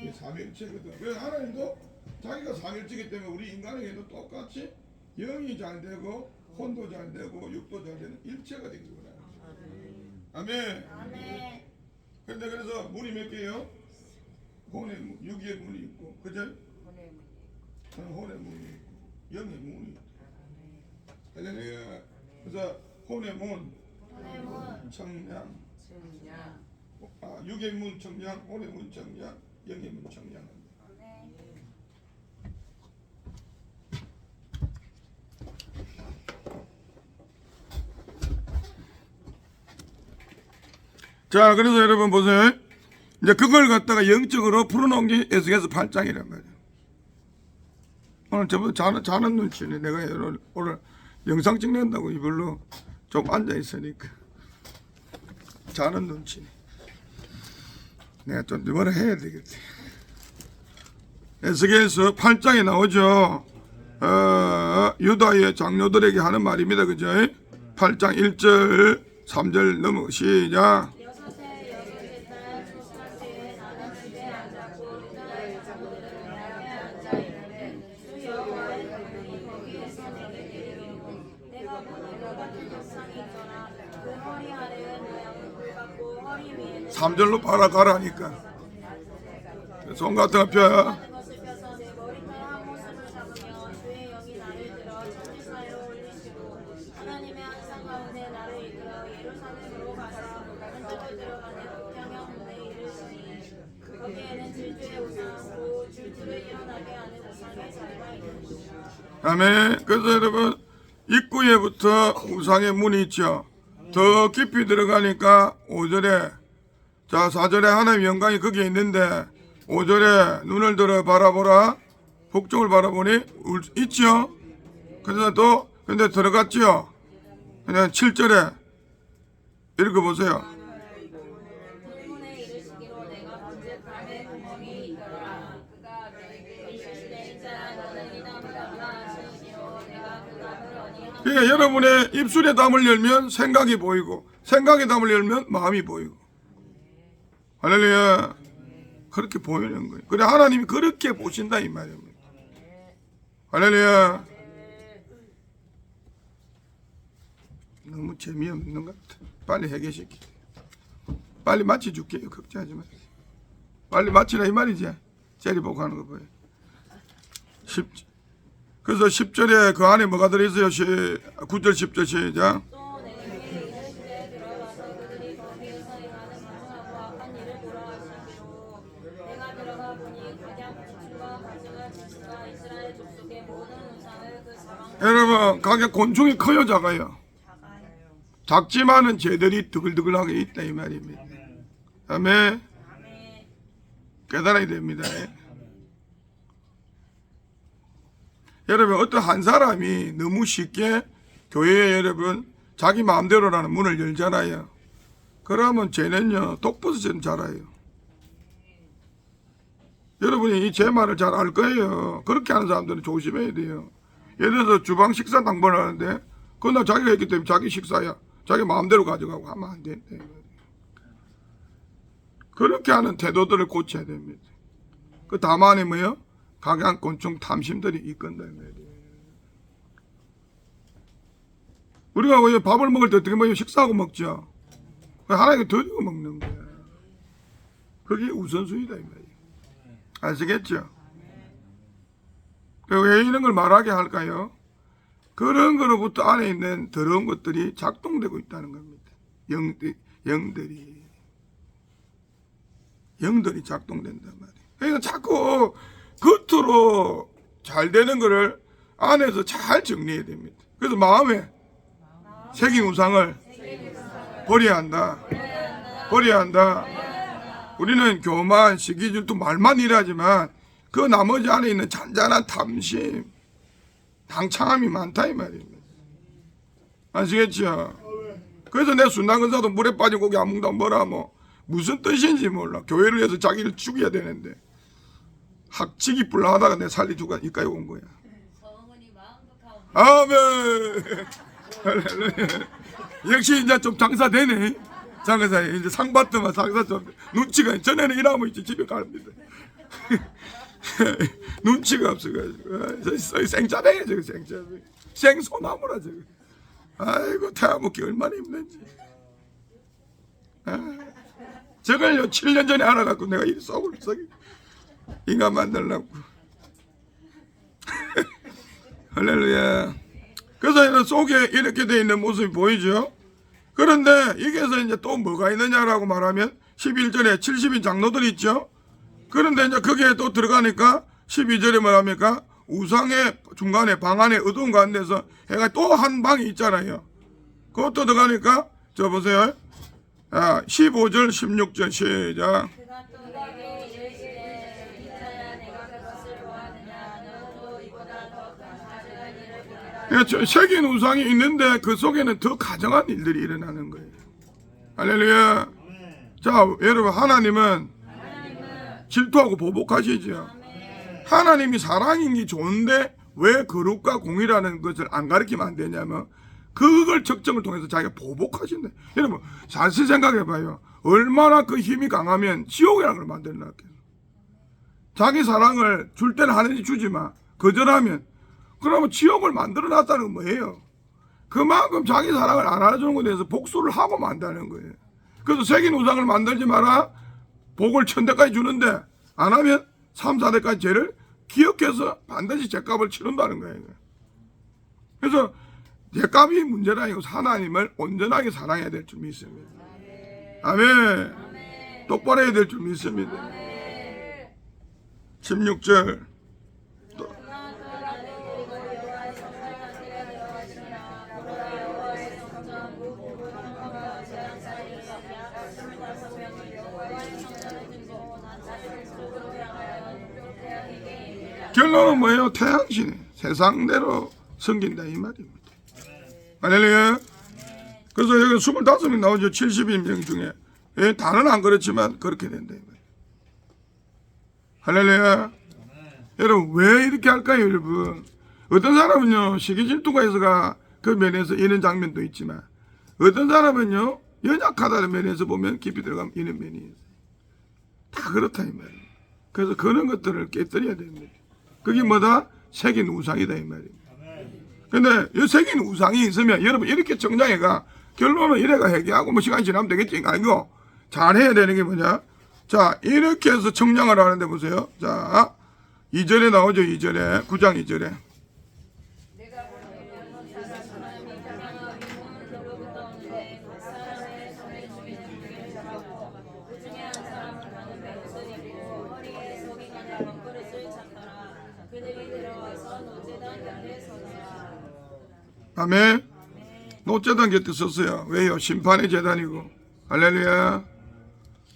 이 삼일체거든. 그래서 하나님도 자기가 삼일체이기 때문에 우리 인간에게도 똑같이 영이 잘 되고 혼도 잘 되고 육도 잘 되는 일체가 되기 원하는. 아멘. 그런데 그래서 문이 몇 개요? 혼의 문, 육의 문이 있고, 그죠? 혼의 문이 있고, 영의 문이 있고. 할렐루야. 그래서 혼의 문, 청량, 문청량. 육의 문청량, 오의 문청량, 영의 문청량. 자, 그래서 여러분 보세요. 이제 그걸 갖다가 영적으로 풀어놓은 게 에스겔서 8장이란 말이에요. 오늘 저보다 자는 눈치네. 내가 오늘 영상 찍는다고 이걸로 좀 앉아있으니까. 자는 눈치네. 내가 좀 뭐라 해야 되겠지. 에스겔서 8장에 나오죠. 유다의 장로들에게 하는 말입니다. 그죠? 8장 1절 3절 넘어 시작. 여섯에 여섯에 따라 조사할 때에 나는 집에 앉았고 유다의 장로들은 옆에 앉아 이르되 주 여호와의 그분이 거기에서 내게 이르기를 내가 보니 그 같은 형상이 있더라. 그 허리 아래의 모양은 뿔 같고 허리 위에는 3절로 바라가라니까. 손 같은 거 펴. 같은 것을 펴서 내 머리털 한 모습을 잡으며 주의 영이 나를 들어 천지 사이로 올리시고 하나님의 한상 가운데 나를 이끌어 예루살렘으로 가서 한쪽을 들어가는 북경영 문에 이르시니 거기에는 질주의 우상하고 질주를 일어나게 하는 우상의 자리가 있는 곳이라. 아멘. 그래서 여러분 입구에부터 우상의 문이 있죠. 더 깊이 들어가니까 5절에 자 4절에 하나님의 영광이 거기에 있는데 5절에 눈을 들어 바라보라 북쪽을 바라보니 있죠. 그래서 또 근데 들어갔죠. 그냥 7절에 읽어보세요. 문에 이르시기로 내가 본즉 밤에 구멍이 있더라. 그가 내게 이르시되 인자야 너는 이 나무를 하나 하시니로 내가 그 나무를 어디 한 그러니까 여러분의 입술에 담을 열면 생각이 보이고 생각에 담을 열면 마음이 보이고 할렐루야. 그렇게 보이는 거예요. 그래 하나님이 그렇게 보신다 이 말입니다. 할렐루야. 너무 재미없는 것 같아. 빨리 해결시키. 빨리 마쳐줄게요. 걱정하지 마세요. 빨리 마치라 이 말이지. 재리보고 하는 거 보여. 그래서 10절에 그 안에 뭐가 들어있어요? 9절 10절 시작. 또 내게 이르시되 들어가서 그들이 거기에서 행하는 무수하고 악한 일을 보라 하시기로 내가 들어가 보니 각양 지출과 가증한 지수가 이스라엘 족속의 모든 우상을 그 사방 여러분 각각 곤충이 커요 작아요? 작지만은 쟤들이 드글드글하게 있다 이 말입니다. 아멘. 깨달아야 됩니다. 여러분 어떤 한 사람이 너무 쉽게 교회에 여러분 자기 마음대로라는 문을 열잖아요. 그러면 쟤는요 독버섯처럼 자라요. 여러분이 제 말을 잘 알 거예요. 그렇게 하는 사람들은 조심해야 돼요. 예를 들어서 주방 식사 당번을 하는데 그날 자기가 했기 때문에 자기 식사야. 자기 마음대로 가져가고 하면 안 된다. 그렇게 하는 태도들을 고쳐야 됩니다. 그 다만에 뭐요? 각양곤충 탐심들이 이끈다 말이에요. 우리가 왜 밥을 먹을 때 어떻게 먹어요? 식사하고 먹죠. 하나님께 드리고 먹는 거야. 그게 우선순위다 이 말이에요. 아시겠죠? 왜 이런 걸 말하게 할까요? 그런 거로부터 안에 있는 더러운 것들이 작동되고 있다는 겁니다. 영들이 작동된단 말이에요. 그러니까 자꾸 겉으로 잘 되는 거를 안에서 잘 정리해야 됩니다. 그래서 마음에 새긴 우상을 버려야 한다. 버려야 한다. 우리는 교만, 시기질투 말만 일하지만 그 나머지 안에 있는 잔잔한 탐심, 당창함이 많다 이 말입니다. 아시겠죠? 그래서 내 순단근사도 물에 빠진 고기 안 먹다 뭐라 뭐 무슨 뜻인지 몰라. 교회를 위해서 자기를 죽여야 되는데 학치기 뿔라 하다가 내 살리주가 이까지 온 거야. 성은이 마음도 가오. 아멘. 할렐루야. 역시 이제 좀 장사 되네. 장사 이제 상 받더만 장사 좀 눈치가 전에는 일하면 이제 집에 갑니다. 눈치가 없어가지고 생짜배야 저거 생짜배. 생소나무라 저거. 아이고 태아먹기 얼마나 힘든지. 저걸요 7년 전에 알아갖고 내가 이 속을 썩이 인간 만들려고. 할렐루야. 그래서 속에 이렇게 돼 있는 모습이 보이죠. 그런데 여기에서 이제 또 뭐가 있느냐라고 말하면 11절에 70인 장로들이 있죠. 그런데 이제 거기에 또 들어가니까 12절에 뭐합니까? 우상의 중간에 방 안에 어두운 가운데서 해가 또 한 방이 있잖아요. 그것도 들어가니까 저 보세요. 15절 16절 시작. 그가 또 내게 이르시되 이자야 내가 그것을 보았느냐 너도 이보다 더 큰 가증한 일을 보리라. 새긴 우상이 있는데 그 속에는 더 가정한 일들이 일어나는 거예요. 할렐루야. 자, 여러분 하나님은 질투하고 보복하시죠. 하나님이 사랑인 게 좋은데 왜 거룩과 공의라는 것을 안 가르치면 안 되냐면 그걸 적정을 통해서 자기가 보복하신다. 여러분 사실 생각해봐요. 얼마나 그 힘이 강하면 지옥이라는 걸 만들어놨겠어. 자기 사랑을 줄 때는 하느님 주지만 거절하면 그러면 지옥을 만들어놨다는 건 뭐예요? 그만큼 자기 사랑을 안 알아주는 것에 대해서 복수를 하고 만다는 거예요. 그래서 새긴 우상을 만들지 마라. 복을 1000대까지 주는데 안 하면 3, 4대까지 죄를 기억해서 반드시 죄값을 치른다는 거예요. 그래서 죄값이 문제가 아니고 하나님을 온전하게 사랑해야 될 줄 믿습니다. 아멘. 똑바로 해야 될 줄 믿습니다. 16절 결론은 뭐예요? 태양신이 세상대로 섬긴다 이 말입니다. 할렐루야. 그래서 여기 25명 나오죠. 70명 중에. 다는 안 그렇지만 그렇게 된다 이 말이에요. 할렐루야. 여러분 왜 이렇게 할까요 여러분? 어떤 사람은요 시기질투가 해서가 그 면에서 이런 장면도 있지만 어떤 사람은요 연약하다는 면에서 보면 깊이 들어가면 이런 면이 있어요. 다 그렇다 이 말이에요. 그래서 그런 것들을 깨뜨려야 됩니다. 그게 뭐다? 새긴 우상이다 이 말입니다. 근데 이 새긴 우상이 있으면 여러분 이렇게 정장해가 결론은 이래가 해결하고 뭐 시간이 지나면 되겠지 아니고 잘해야 되는 게 뭐냐? 자 이렇게 해서 청량을 하는데 보세요. 자 2절에 나오죠. 2절에 9장 2절에 아멘. 노제단 곁에 섰어요. 왜요? 심판의 제단이고 할렐루야.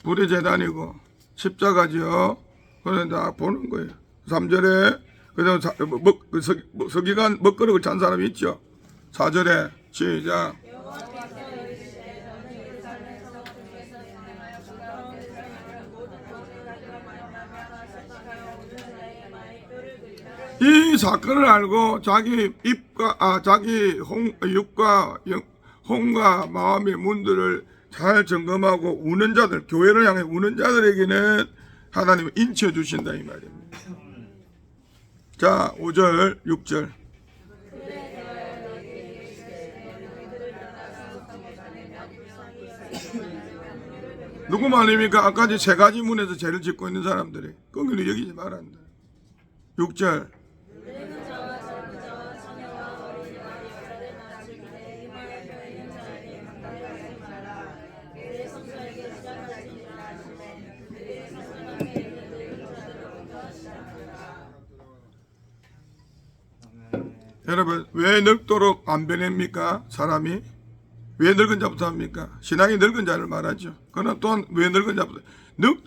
불의 제단이고 십자가죠. 그래 다 보는 거예요. 3절에 그다음 서기관 먹거리를 찬 사람이 있죠. 4절에 시작. 이 사건을 알고 자기 입과 자기 육과 혼과 마음의 문들을 잘 점검하고 우는 자들, 교회를 향해 우는 자들에게는 하나님은 인쳐 주신다 이 말입니다. 자, 5절, 6절. 누구 말입니까? 아까 세 가지 문에서 죄를 짓고 있는 사람들이 끈기를 여기지 말한다. 6절. 여러분 왜 늙도록 안 변합니까? 사람이 왜 늙은 자부터 합니까? 신앙이 늙은 자를 말하죠. 그러나 또한 왜 늙은 자부터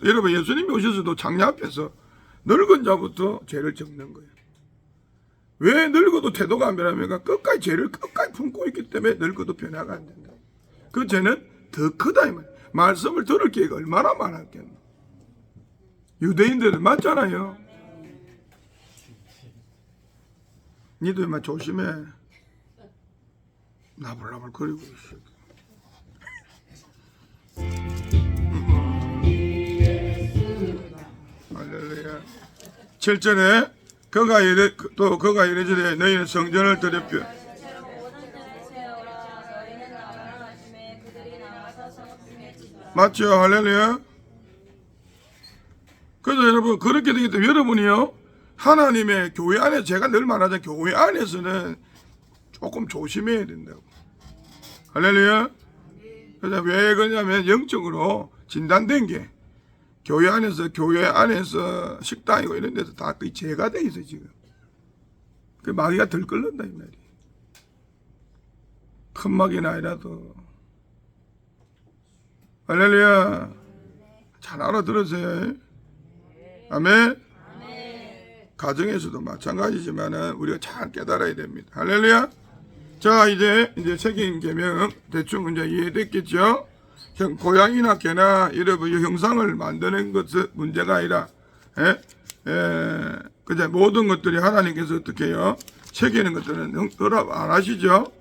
여러분 예수님이 오셔서도 장례 앞에서 늙은 자부터 죄를 적는 거예요. 왜 늙어도 태도가 안 변합니까? 끝까지 죄를 끝까지 품고 있기 때문에 늙어도 변화가 안 된다. 그 죄는 더 크다 이 말. 말씀을 들을 기회가 얼마나 많았겠노. 유대인들은 맞잖아요. 니도 인마 조심해. 나불나불 거리고 있어. 할렐루야. 7절에 그가 이르시되 너희는 성전을 드렸며 맞죠? 할렐루야. 그래서 여러분 그렇게 되기 때문에 여러분이요 하나님의 교회 안에 제가 늘 말하자면 교회 안에서는 조금 조심해야 된다고. 할렐루야. 그래서 왜 그러냐면 영적으로 진단된 게 교회 안에서 식당이고 이런 데서 다 거의 죄가 돼 있어 지금. 그 마귀가 덜 끓는다 이 말이. 큰 마귀는 아니라도. 할렐루야. 잘 알아들으세요. 아멘. 가정에서도 마찬가지지만 우리가 잘 깨달아야 됩니다. 할렐루야. 자, 이제 책임 계명 대충 이제 이해됐겠죠? 고양이나 개나 여러분 형상을 만드는 것은 문제가 아니라, 그냥 모든 것들이 하나님께서 어떻게 해요? 새기는 것들은 허락 안 하시죠?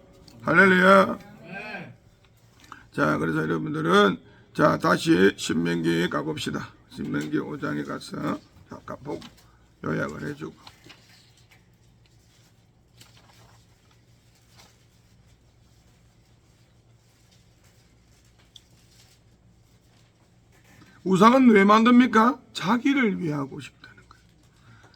할렐루야. 자, 그래서 여러분들은 자, 다시 신명기 가봅시다. 신명기 5장에 가서 잠깐 보고 요약을 해주고. 우상은 왜 만듭니까? 자기를 위하고 싶다는 거예요.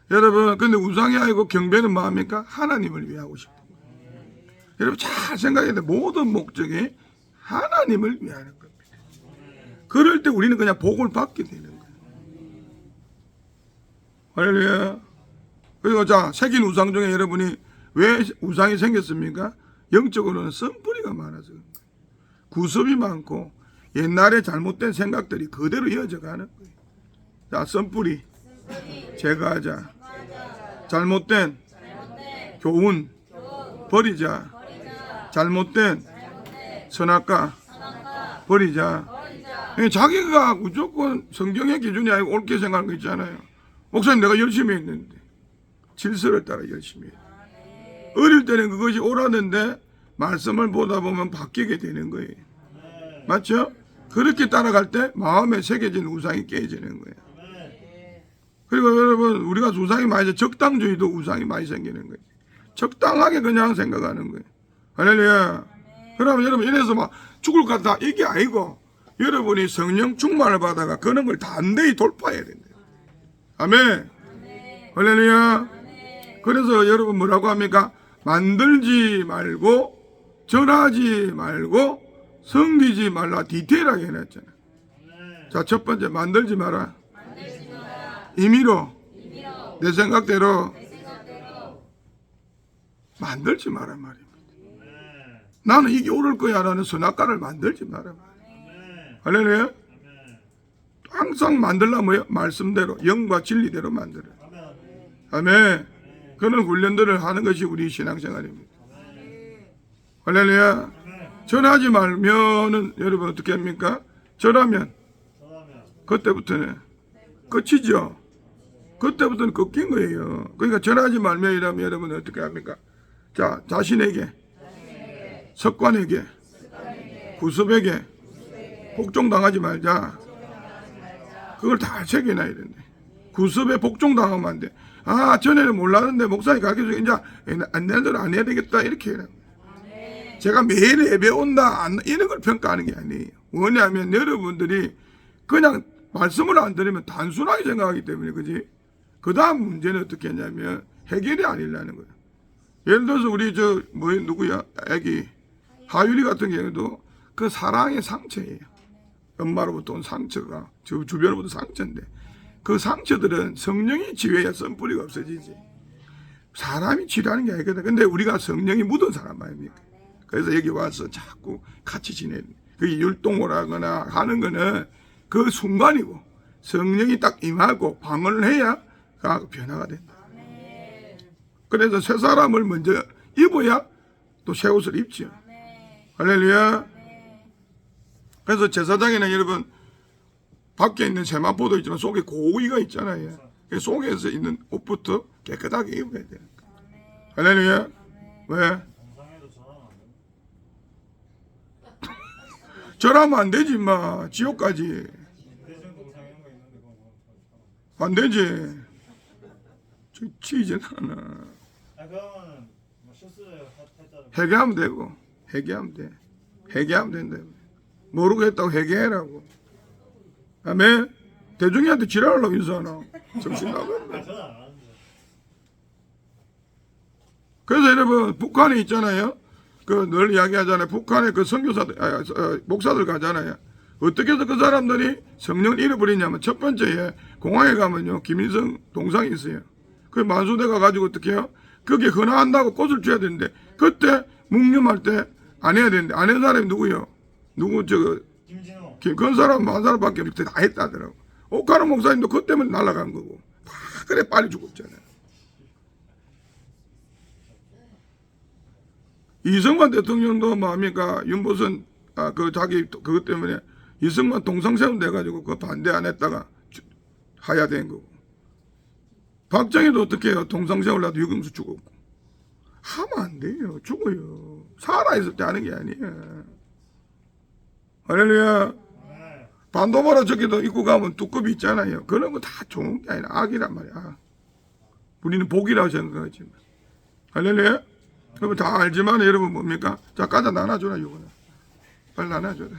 여러분, 근데 우상이 아니고 경배는 뭐합니까? 하나님을 위하고 싶다는 거예요. 여러분 잘 생각해야 돼. 모든 목적이 하나님을 위하는 겁니다. 그럴 때 우리는 그냥 복을 받게 되는 거예요. 할렐루야. 그리고 자, 새긴 우상 중에 여러분이 왜 우상이 생겼습니까? 영적으로는 썬뿌리가 많아서 그런 거예요. 구습이 많고 옛날에 잘못된 생각들이 그대로 이어져 가는 거예요. 자, 썬뿌리 제거하자. 잘못된 교훈 버리자. 잘못된 선악과 버리자. 자기가 무조건 성경의 기준이 아니고 옳게 생각하는 거 있잖아요. 목사님 내가 열심히 했는데 질서를 따라 열심히 해요. 어릴 때는 그것이 옳았는데 말씀을 보다 보면 바뀌게 되는 거예요. 맞죠? 그렇게 따라갈 때 마음에 새겨진 우상이 깨지는 거예요. 그리고 여러분 우리가 우상이 많이 적당주의도 우상이 많이 생기는 거예요. 적당하게 그냥 생각하는 거예요. 할렐루야. 그러면 여러분 이래서 막 죽을 것 같다 이게 아니고 여러분이 성령 충만을 받아가 그런 걸 단대히 돌파해야 된다. 아멘. 할렐루야. 그래서 여러분 뭐라고 합니까? 만들지 말고 절하지 말고 섬기지 말라 디테일하게 해놨잖아. 자, 첫 번째 만들지 마라. 임의로 내 생각대로 만들지 마라 말입니다. 나는 이게 옳을 거야 라는 선악과를 만들지 마라 말이야. 할렐루야. 항상 만들려면 뭐예요? 말씀대로 영과 진리대로 만들어. 아멘. 그런 훈련들을 하는 것이 우리 신앙생활입니다. 할렐루야. 절하지 말면은 여러분 어떻게 합니까? 절하면 그때부터는 끝이죠. 그때부터는 꺾인 거예요. 그러니까 절하지 말면 이러면 여러분 어떻게 합니까? 자, 자신에게, 석관에게, 구습에게 복종당하지 말자. 그걸 다 새겨놔야 된대. 구습에 복종당하면 안 돼. 아, 전에는 몰랐는데 목사님 가르쳐서 이제 안내대로 안 해야 되겠다 이렇게 해라. 제가 매일 예배 온다 이런 걸 평가하는 게 아니에요. 뭐냐면 여러분들이 그냥 말씀을 안 들으면 단순하게 생각하기 때문에 그지. 그 다음 문제는 어떻게 했냐면 해결이 아니라는 거예요. 예를 들어서 우리 누구야 애기 하율이 같은 경우도 그 사랑의 상처예요. 엄마로부터 온 상처가 주변으로부터 상처인데 그 상처들은 성령이 지휘해야 썬뿌리가 없어지지. 사람이 치료하는 게 아니거든. 근데 우리가 성령이 묻은 사람 아닙니까? 그래서 여기 와서 자꾸 같이 지내는 그게 율동을 하거나 하는 거는 그 순간이고 성령이 딱 임하고 방언을 해야 그 변화가 된다. 그래서 새 사람을 먼저 입어야 또 새 옷을 입죠. 할렐루야. 그래서 제사장에는 여러분 밖에 있는 세마포도 있지만 속에 고기가 있잖아요. 그 속에서 있는 옷부터 깨끗하게 입어야 돼요. 할렐루야. 왜? 절하면 안 되지 마. 지옥까지. 안 되지. 치이진 않아. 회개하면 되고. 회개하면 돼. 회개하면 된다. 모르고 했다고 회개해라고. 아멘. 대중이한테 지랄하려고 인사하나. 정신 나갔네. 그래서 여러분 북한에 있잖아요. 그 늘 이야기하잖아요. 북한에 그 선교사들, 목사들 가잖아요. 어떻게 해서 그 사람들이 성령을 잃어버리냐면 첫 번째에 공항에 가면요. 김일성 동상이 있어요. 그 만수대가 가지고 어떻게 해요? 그게 헌화한다고 꽃을 줘야 되는데 그때 묵념할 때 안 해야 되는데 안 한 사람이 누구요? 누구 그런 사람 한 사람밖에 없는데 다 했다더라고. 오카노 목사님도 그 때문에 날아간 거고. 그래 빨리 죽었잖아요. 이승만 대통령도 뭡니까 윤보선 그 자기 그것 때문에 이승만 동상세운 돼가지고 그 반대 안 했다가 하야된 거고. 박정희도 어떻게 해요? 동상세우려도 유금수 죽었고. 하면 안 돼요. 죽어요. 살아있을 때 하는 게 아니에요. 할렐루야. 반도바라 저기도 입고 가면 두꺼비 있잖아요. 그런 거 다 좋은 게 아니라 악이란 말이야. 우리는 복이라고 생각하지만. 할렐루야. 그러면 다 알지만 여러분 뭡니까? 자, 가자 나눠줘라 이거는. 빨리 나눠줘라.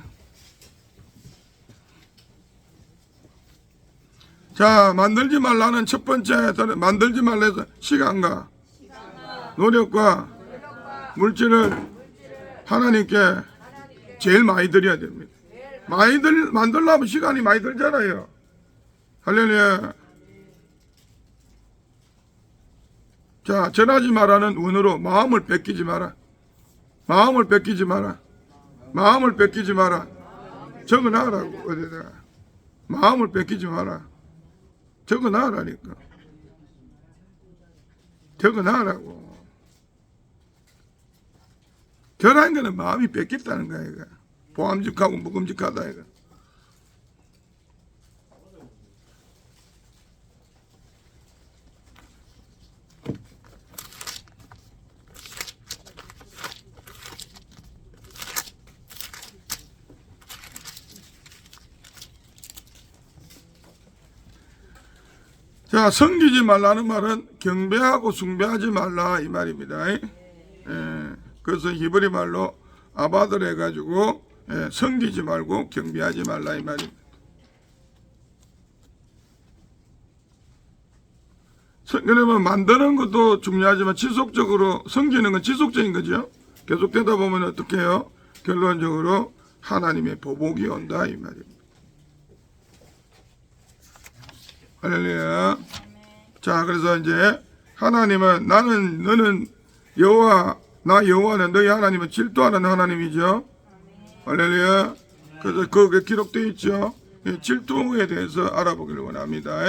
자, 만들지 말라는 첫 번째 만들지 말라서 시간과 노력과 물질을 하나님께 제일 많이 드려야 됩니다. 만들려면 시간이 많이 들잖아요. 할렐루야. 자, 전하지 말라는 원어로 마음을 뺏기지 마라. 마음을 뺏기지 마라. 마음을 뺏기지 마라. 적어놔라고 어디다가. 마음을 뺏기지 마라. 적어놔라니까. 적어놔라고. 결한 거는 마음이 뺏겼다는 거야 이거. 보암직하고 묵음직하다 이거. 자, 섬기지 말라는 말은 경배하고 숭배하지 말라 이 말입니다. 그래서 히브리 말로 아바들 해가지고 섬기지 말고 경배하지 말라 이 말입니다. 그러면 만드는 것도 중요하지만 지속적으로 섬기는 건 지속적인 거죠. 계속되다 보면 어떻게 해요? 결론적으로 하나님의 보복이 온다 이 말입니다. 할렐루야. 자, 그래서 이제 하나님은 너는 여호와 나 여호와는 너희 하나님은 질투하는 하나님이죠. 할렐루야. 그래서 그게 기록되어 있죠. 질투에 대해서 알아보기를 원합니다.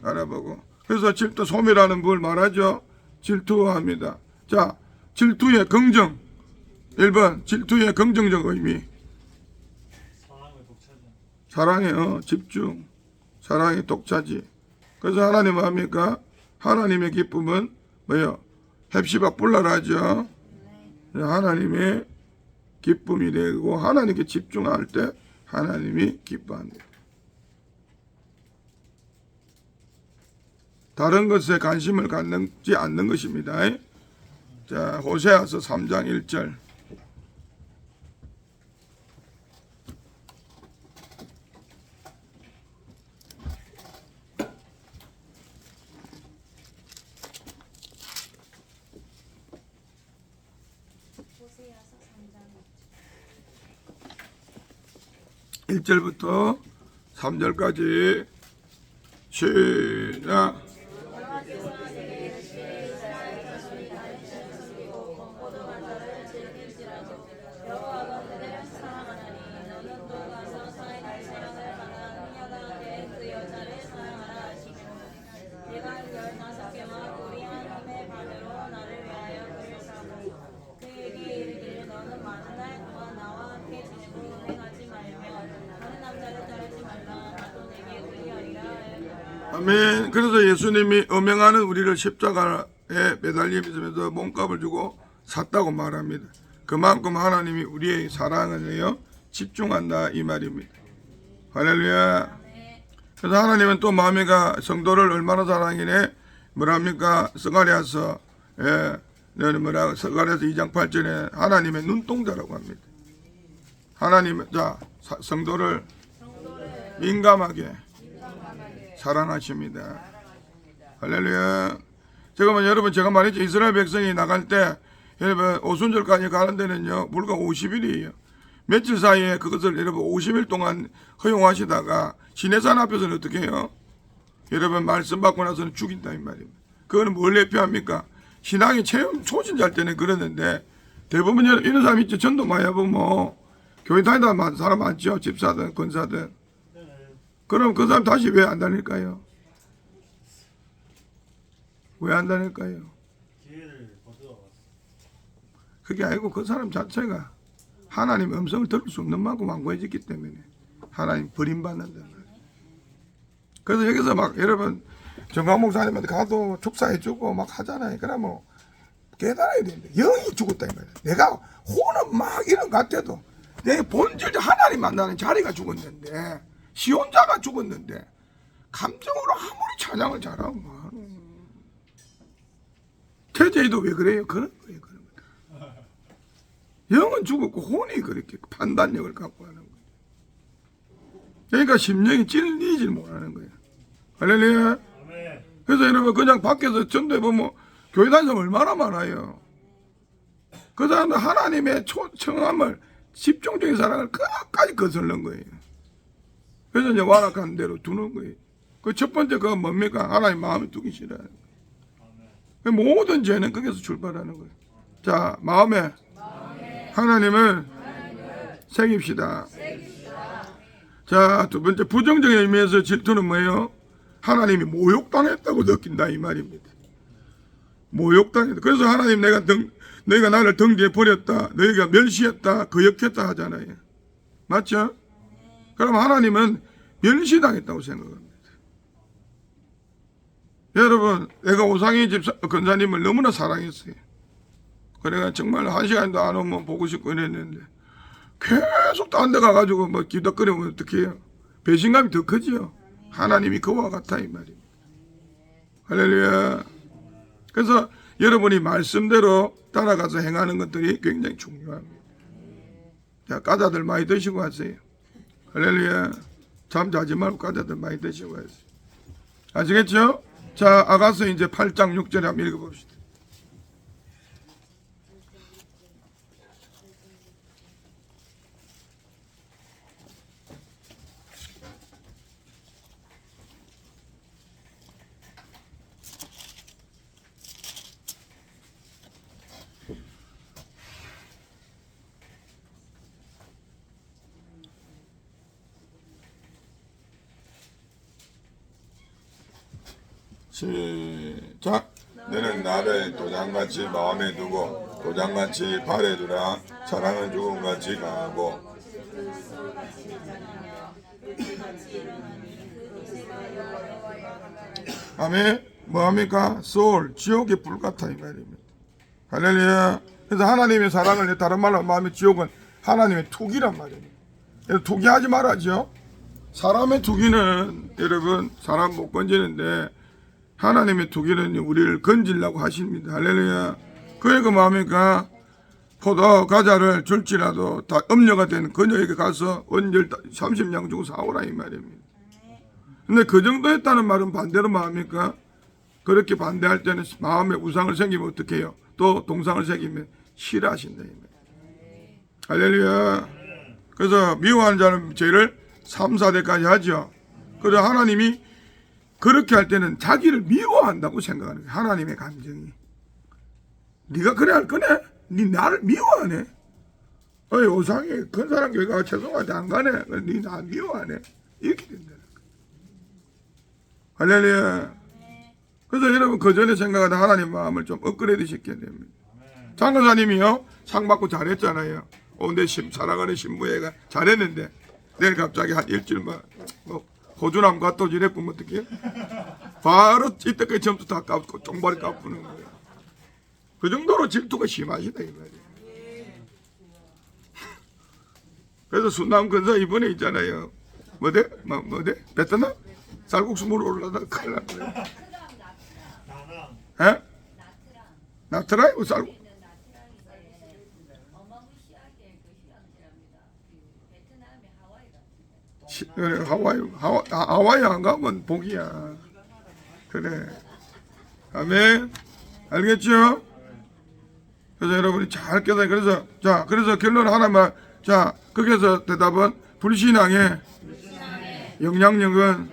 알아보고. 그래서 질투 소멸하는 뭘 말하죠. 질투합니다. 자, 질투의 긍정. 1번 질투의 긍정적 의미. 사랑의 집중. 사랑의 독차지. 그래서 하나님은 합니까? 하나님의 기쁨은 뭐요? 햅시박 불나라죠. 하나님의 기쁨이 되고 하나님께 집중할 때 하나님이 기뻐합니다. 다른 것에 관심을 갖지 않는 것입니다. 자, 호세아서 3장 1절. 호세아서 3장 1절부터 3절까지 시작. 아멘. 그래서 예수님이 음행하는 우리를 십자가에 매달리면서 몸값을 주고 샀다고 말합니다. 그만큼 하나님이 우리의 사랑을 해요 집중한다 이 말입니다. 할렐루야. 그래서 하나님은 또 마음이가 성도를 얼마나 사랑이네 뭐랍니까? 스가랴서 스가랴서 2장 8절에 하나님의 눈동자라고 합니다. 하나님은 자 성도를 민감하게 사랑하십니다. 할렐루야. 제가 여러분 제가 말했죠. 이스라엘 백성이 나갈 때 여러분 오순절까지 가는 데는요 불과 50일이에요. 며칠 사이에 그것을 여러분 50일 동안 허용하시다가 시내산 앞에서는 어떻게 해요? 여러분 말씀 받고 나서는 죽인다 이 말입니다. 그거는 뭘 대표합니까? 신앙이 체험 초신자일 때는 그러는데 대부분 이런 사람 있죠. 전도 많이 해보면 뭐 교회 다니다 사람 많죠. 집사든 권사든. 그럼 그 사람 다시 왜 안 다닐까요? 왜 안 다닐까요? 그게 아니고 그 사람 자체가 하나님의 음성을 들을 수 없는 만큼 완고해졌기 때문에 하나님 버림받는다 말이에요. 그래서 여기서 막 여러분 정강 목사님한테 가도 축사해주고 막 하잖아요. 그러면 뭐 깨달아야 되는데 영이 죽었다 이 말이야. 내가 혼은 막 이런 것 같아도 내 본질 하나님 만나는 자리가 죽었는데 시혼자가 죽었는데 감정으로 아무리 찬양을 잘하고 태제이도 왜 그래요? 그런 거예요. 그런 거. 영은 죽었고 혼이 그렇게 판단력을 갖고 하는 거예요. 그러니까 심령이 찔리질 못하는 거예요. 할렐루야. 그래서 여러분 그냥 밖에서 전도해보면 교회 다니는 사람 얼마나 많아요. 그 사람은 하나님의 청함을 집중적인 사랑을 끝까지 거슬는 거예요. 그래서 이제 완악한 대로 두는 거예요. 그 첫 번째 그건 뭡니까? 하나님 마음에 두기 싫어요. 모든 죄는 거기서 출발하는 거예요. 자, 마음에 하나님을 새깁시다. 자, 두 번째 부정적인 의미에서 질투는 뭐예요? 하나님이 모욕당했다고 느낀다 이 말입니다. 모욕당했다. 그래서 하나님 너희가 나를 등 뒤에 버렸다. 너희가 멸시했다. 거역했다 하잖아요. 맞죠? 그럼 하나님은 멸시당했다고 생각합니다. 여러분, 내가 오상희 권사님을 너무나 사랑했어요. 그래가 정말 한 시간도 안 오면 보고 싶고 이랬는데 계속 딴 데 가가지고 뭐 기덕거리면 어떻게 해요? 배신감이 더 크지요. 하나님이 그와 같아 이 말입니다. 할렐루야. 그래서 여러분이 말씀대로 따라가서 행하는 것들이 굉장히 중요합니다. 자, 과자들 많이 드시고 하세요. 할렐루야. 잠자지 말고 과자들 많이 드시고 하세요. 아시겠죠? 자, 아가서 이제 8장 6절에 한번 읽어봅시다. 시작. 너는 나를 도장같이 마음에 두고 도장같이 발에 두라. 사랑은 죽음같이 강하고 아멘. 뭐합니까? 소울 지옥의 불 같아 이 말입니다. 할렐루야. 그래서 하나님의 사랑을 다른 말로 마음의 지옥은 하나님의 투기란 말입니다. 투기하지 말아죠. 사람의 투기는 여러분 사람 못 건지는데 하나님의 투기는 우리를 건지려고 하십니다. 할렐루야. 그러니까 뭐합니까? 포도 과자를 줄지라도 다 음녀가 된 그녀에게 가서 원절 30냥 주고 사오라 이 말입니다. 근데 그 정도 했다는 말은 반대로 뭐합니까? 그렇게 반대할 때는 마음에 우상을 생기면 어떻게 해요? 또 동상을 새기면 싫어하신다 이 말이에요. 할렐루야. 그래서 미워하는 자는 죄를 3, 4대까지 하죠. 그래서 하나님이 그렇게 할 때는 자기를 미워한다고 생각하는 거예요. 하나님의 감정이. 네가 그래 할 거네? 네 나를 미워하네? 어이 오상이 큰 사람 교회가 죄송하지 안 가네? 네 나 미워하네? 이렇게 된다는 거예요. 할렐루야. 그래서 여러분 그 전에 생각하던 하나님 마음을 좀 업그레이드 시켜야 됩니다. 장로사님이요 상 받고 잘했잖아요. 내 사랑하는 신부애가 잘했는데 내일 갑자기 한 일주일만 호주남 갔다 이랬으면 어떡해요? 바로 이때까지 점수 다 깎고 쫑발이 깎는 거예요. 그 정도로 질투가 심하시다 이 말이에요. 그래서 순남 근사 이번에 있잖아요. 뭐대? 베트남? 쌀국수 물 올라다가 큰일 난 거예요. 에? 나트라이? 쌀국수? 하와이 안 가면 복이야. 그래. 아멘. 알겠죠? 그래서 여러분이 잘 깨달아. 그래서 결론 하나만. 자, 거기에서 대답은 불신앙의 영향력은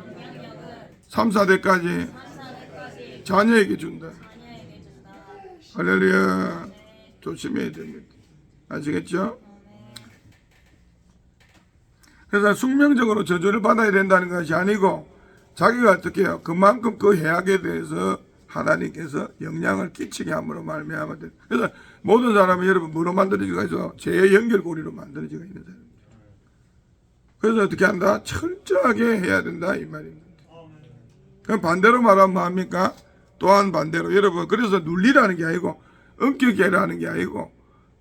3, 4대까지 자녀에게 준다. 할렐루야. 조심해야 됩니다. 아시겠죠? 그래서 숙명적으로 저주를 받아야 된다는 것이 아니고 자기가 어떻게 해요? 그만큼 그 해악에 대해서 하나님께서 영향을 끼치게 함으로 말미암아 돼. 그래서 모든 사람은 여러분 뭐로 만들어지가 있어? 죄의 연결고리로 만들어지가 있는 사람입니다. 그래서 어떻게 한다? 철저하게 해야 된다 이 말입니다. 그럼 반대로 말하면 뭐합니까? 또한 반대로 여러분 그래서 눌리라는 게 아니고 엄격해라는 게 아니고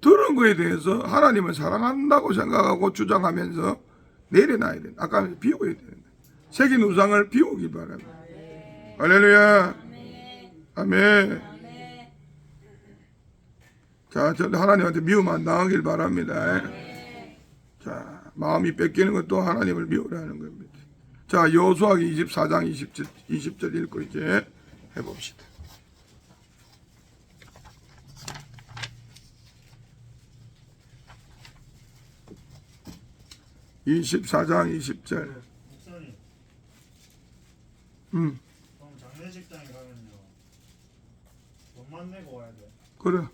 들은 거에 대해서 하나님을 사랑한다고 생각하고 주장하면서 내려놔야 된다. 아까 비워야 된다. 새긴 우상을 비우기 바랍니다. 할렐루야. 아멘. 자, 저도 하나님한테 미움 안 당하길 바랍니다. 자, 마음이 뺏기는 것도 하나님을 미워라는 겁니다. 자, 여호수아기 24장 20절 읽고 이제 해봅시다. (24장 20절) 목사님, 음, 그럼 장례식장에 가면요 돈만 내고 와야 돼. 그래.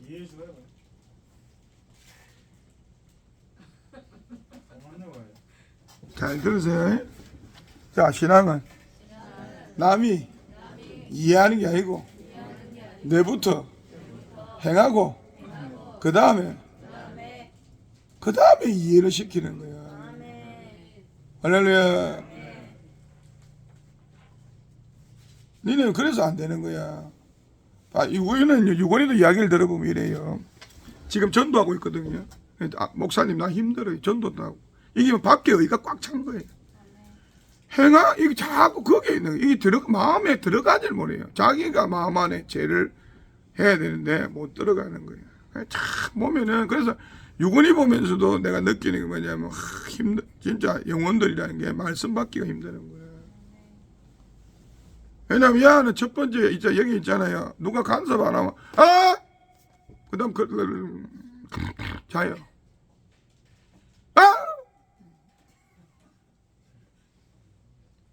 이해해줘요. 돈만 내고 와야 돼. 잘 들으세요. 자, 신앙은 남이 이해하는 게 아니고 내부터 행하고 그 다음에 이해를 시키는 거야. 할렐루야. 니는 그래서 안 되는 거야. 유건이도 이야기를 들어보면 이래요. 지금 전도하고 있거든요. 목사님 나 힘들어요. 전도도 하고. 이게 밖에 의가 꽉 찬 거예요. 이게 자꾸 거기에 있는 거예요. 이게 마음에 들어가질 못해요. 자기가 마음 안에 죄를 해야 되는데 못 들어가는 거예요. 참 보면은 그래서 유건이 보면서도 내가 느끼는 게 뭐냐면 진짜 영혼들이라는 게 말씀 받기가 힘드는 거예요. 왜냐면 야는 첫 번째 여기 있잖아요. 누가 간섭 안 하면 그 다음 자요.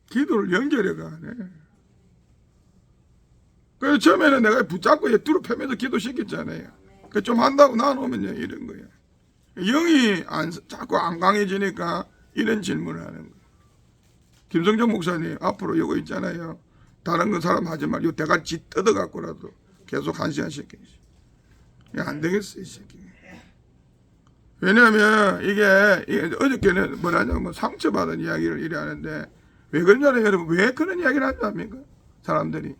기도를 연결해가 하네. 그래서 처음에는 내가 붙잡고 뒤로 펴면서 기도시켰잖아요. 좀 한다고 나누면요 이런 거예요. 영이 자꾸 안 강해지니까 이런 질문을 하는 거예요. 김성정 목사님 앞으로 이거 있잖아요. 다른 거 사람 하지 말고 이 대가리 뜯어갖고라도 계속 1시간씩 안 되겠어 이 새끼. 왜냐하면 이게 어저께는 뭐라냐면 상처받은 이야기를 이래 하는데 왜 그러냐면 여러분 왜 그런 이야기를 한답니까? 사람들이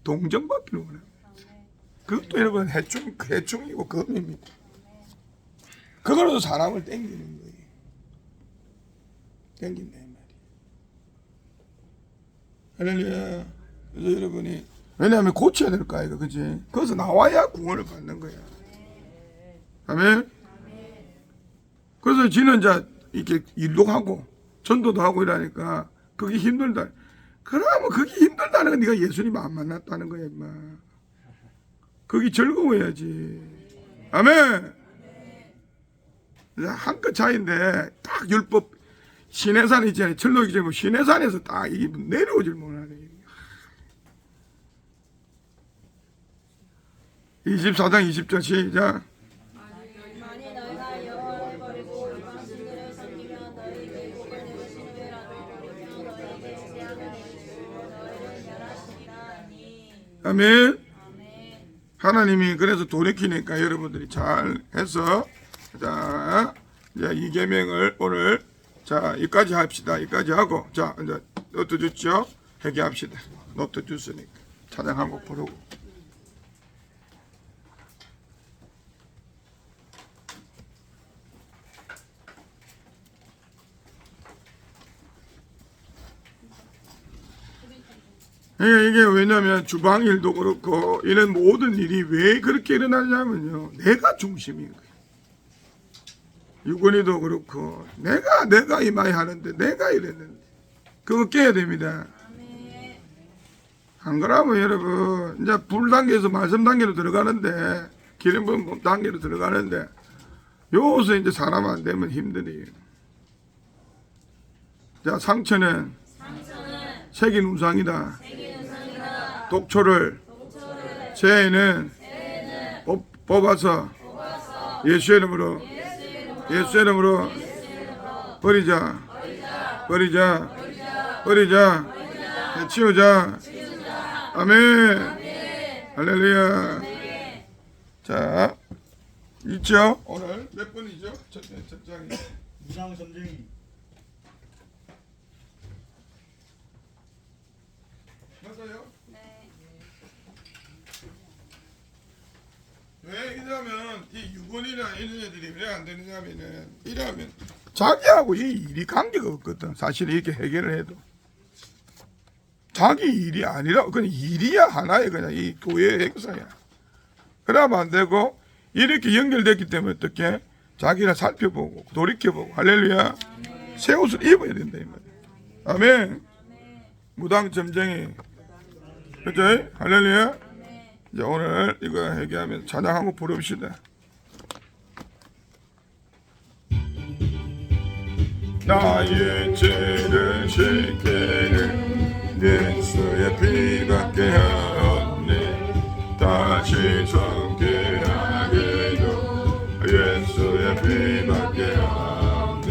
동정받기를 원해요. 그것도 여러분 해충이고 검입니다. 그걸로도 사람을 땡기는 거예요. 땡긴다 이 말이에요. 할렐루야. 그래서 여러분이 왜냐하면 고쳐야 될 거 아이가 그지? 거기서 나와야 구원을 받는 거야. 아멘. 그래서 지는 이제 이렇게 일도 하고 전도도 하고 이러니까 그게 힘들다. 그러면 그게 힘들다는 건 네가 예수님 안 만났다는 거야 임마. 그게 즐거워야지. 아멘. 한끗 차이인데 딱 율법 시내산 있잖아요. 철로기 전에 시내산에서 딱 이게 내려오질 못하네. 24장 20절 시작. 만일 너희가 여호와를 버리고 이방신들을 섬기면 너희 외국을 내주시는 외라도 버리며 너희에게 제한을 내리시고 너희를 멸하시리라 하니. 아멘. 하나님이 그래서 돌이키니까 여러분들이 잘 해서 자 이제 이 계명을 오늘 자 여기까지 합시다. 여기까지 하고 자 이제 노트 줬죠? 회개합시다. 노트 줬으니까 찬양 한 곡 부르고. 이게 왜냐면 주방 일도 그렇고 이런 모든 일이 왜 그렇게 일어나냐면요. 내가 중심인 거예요. 유건이도 그렇고 내가 이마에 하는데 내가 이랬는데 그거 깨야 됩니다. 안 그러면 여러분 이제 불 단계에서 말씀 단계로 들어가는데 기름 부음 단계로 들어가는데 여기서 이제 사람 안 되면 힘들어요. 자, 상처는 새긴 우상이다. 독초를 죄는 뽑아서 예수 이름으로 버리자. 치우자. 아멘. 할렐루야. 자, 있죠? 오늘 몇 번이죠? 첫 장이. 무장 전쟁이. 맞아요? 네. 왜 이러면 이 유건이나 이런 애들이 왜 안 되느냐면은 이러면 자기하고 이 일이 관계가 없거든. 사실 이렇게 해결을 해도 자기 일이 아니라 그냥 일이야 하나의 그냥 이 교회의 행사야. 그러면 안 되고 이렇게 연결됐기 때문에 어떻게 자기를 살펴보고 돌이켜보고 할렐루야 새 옷을 입어야 된다 이 말이야. 아멘. 무당 점쟁이 그죠? 할렐루야. 이제 오늘 이거 얘기하면 찬양 한곡 부릅시다. 나의 죄를 씻기는 예수의 피밖에 없네. 다시 성게 하게도 예수의 피밖에 없네.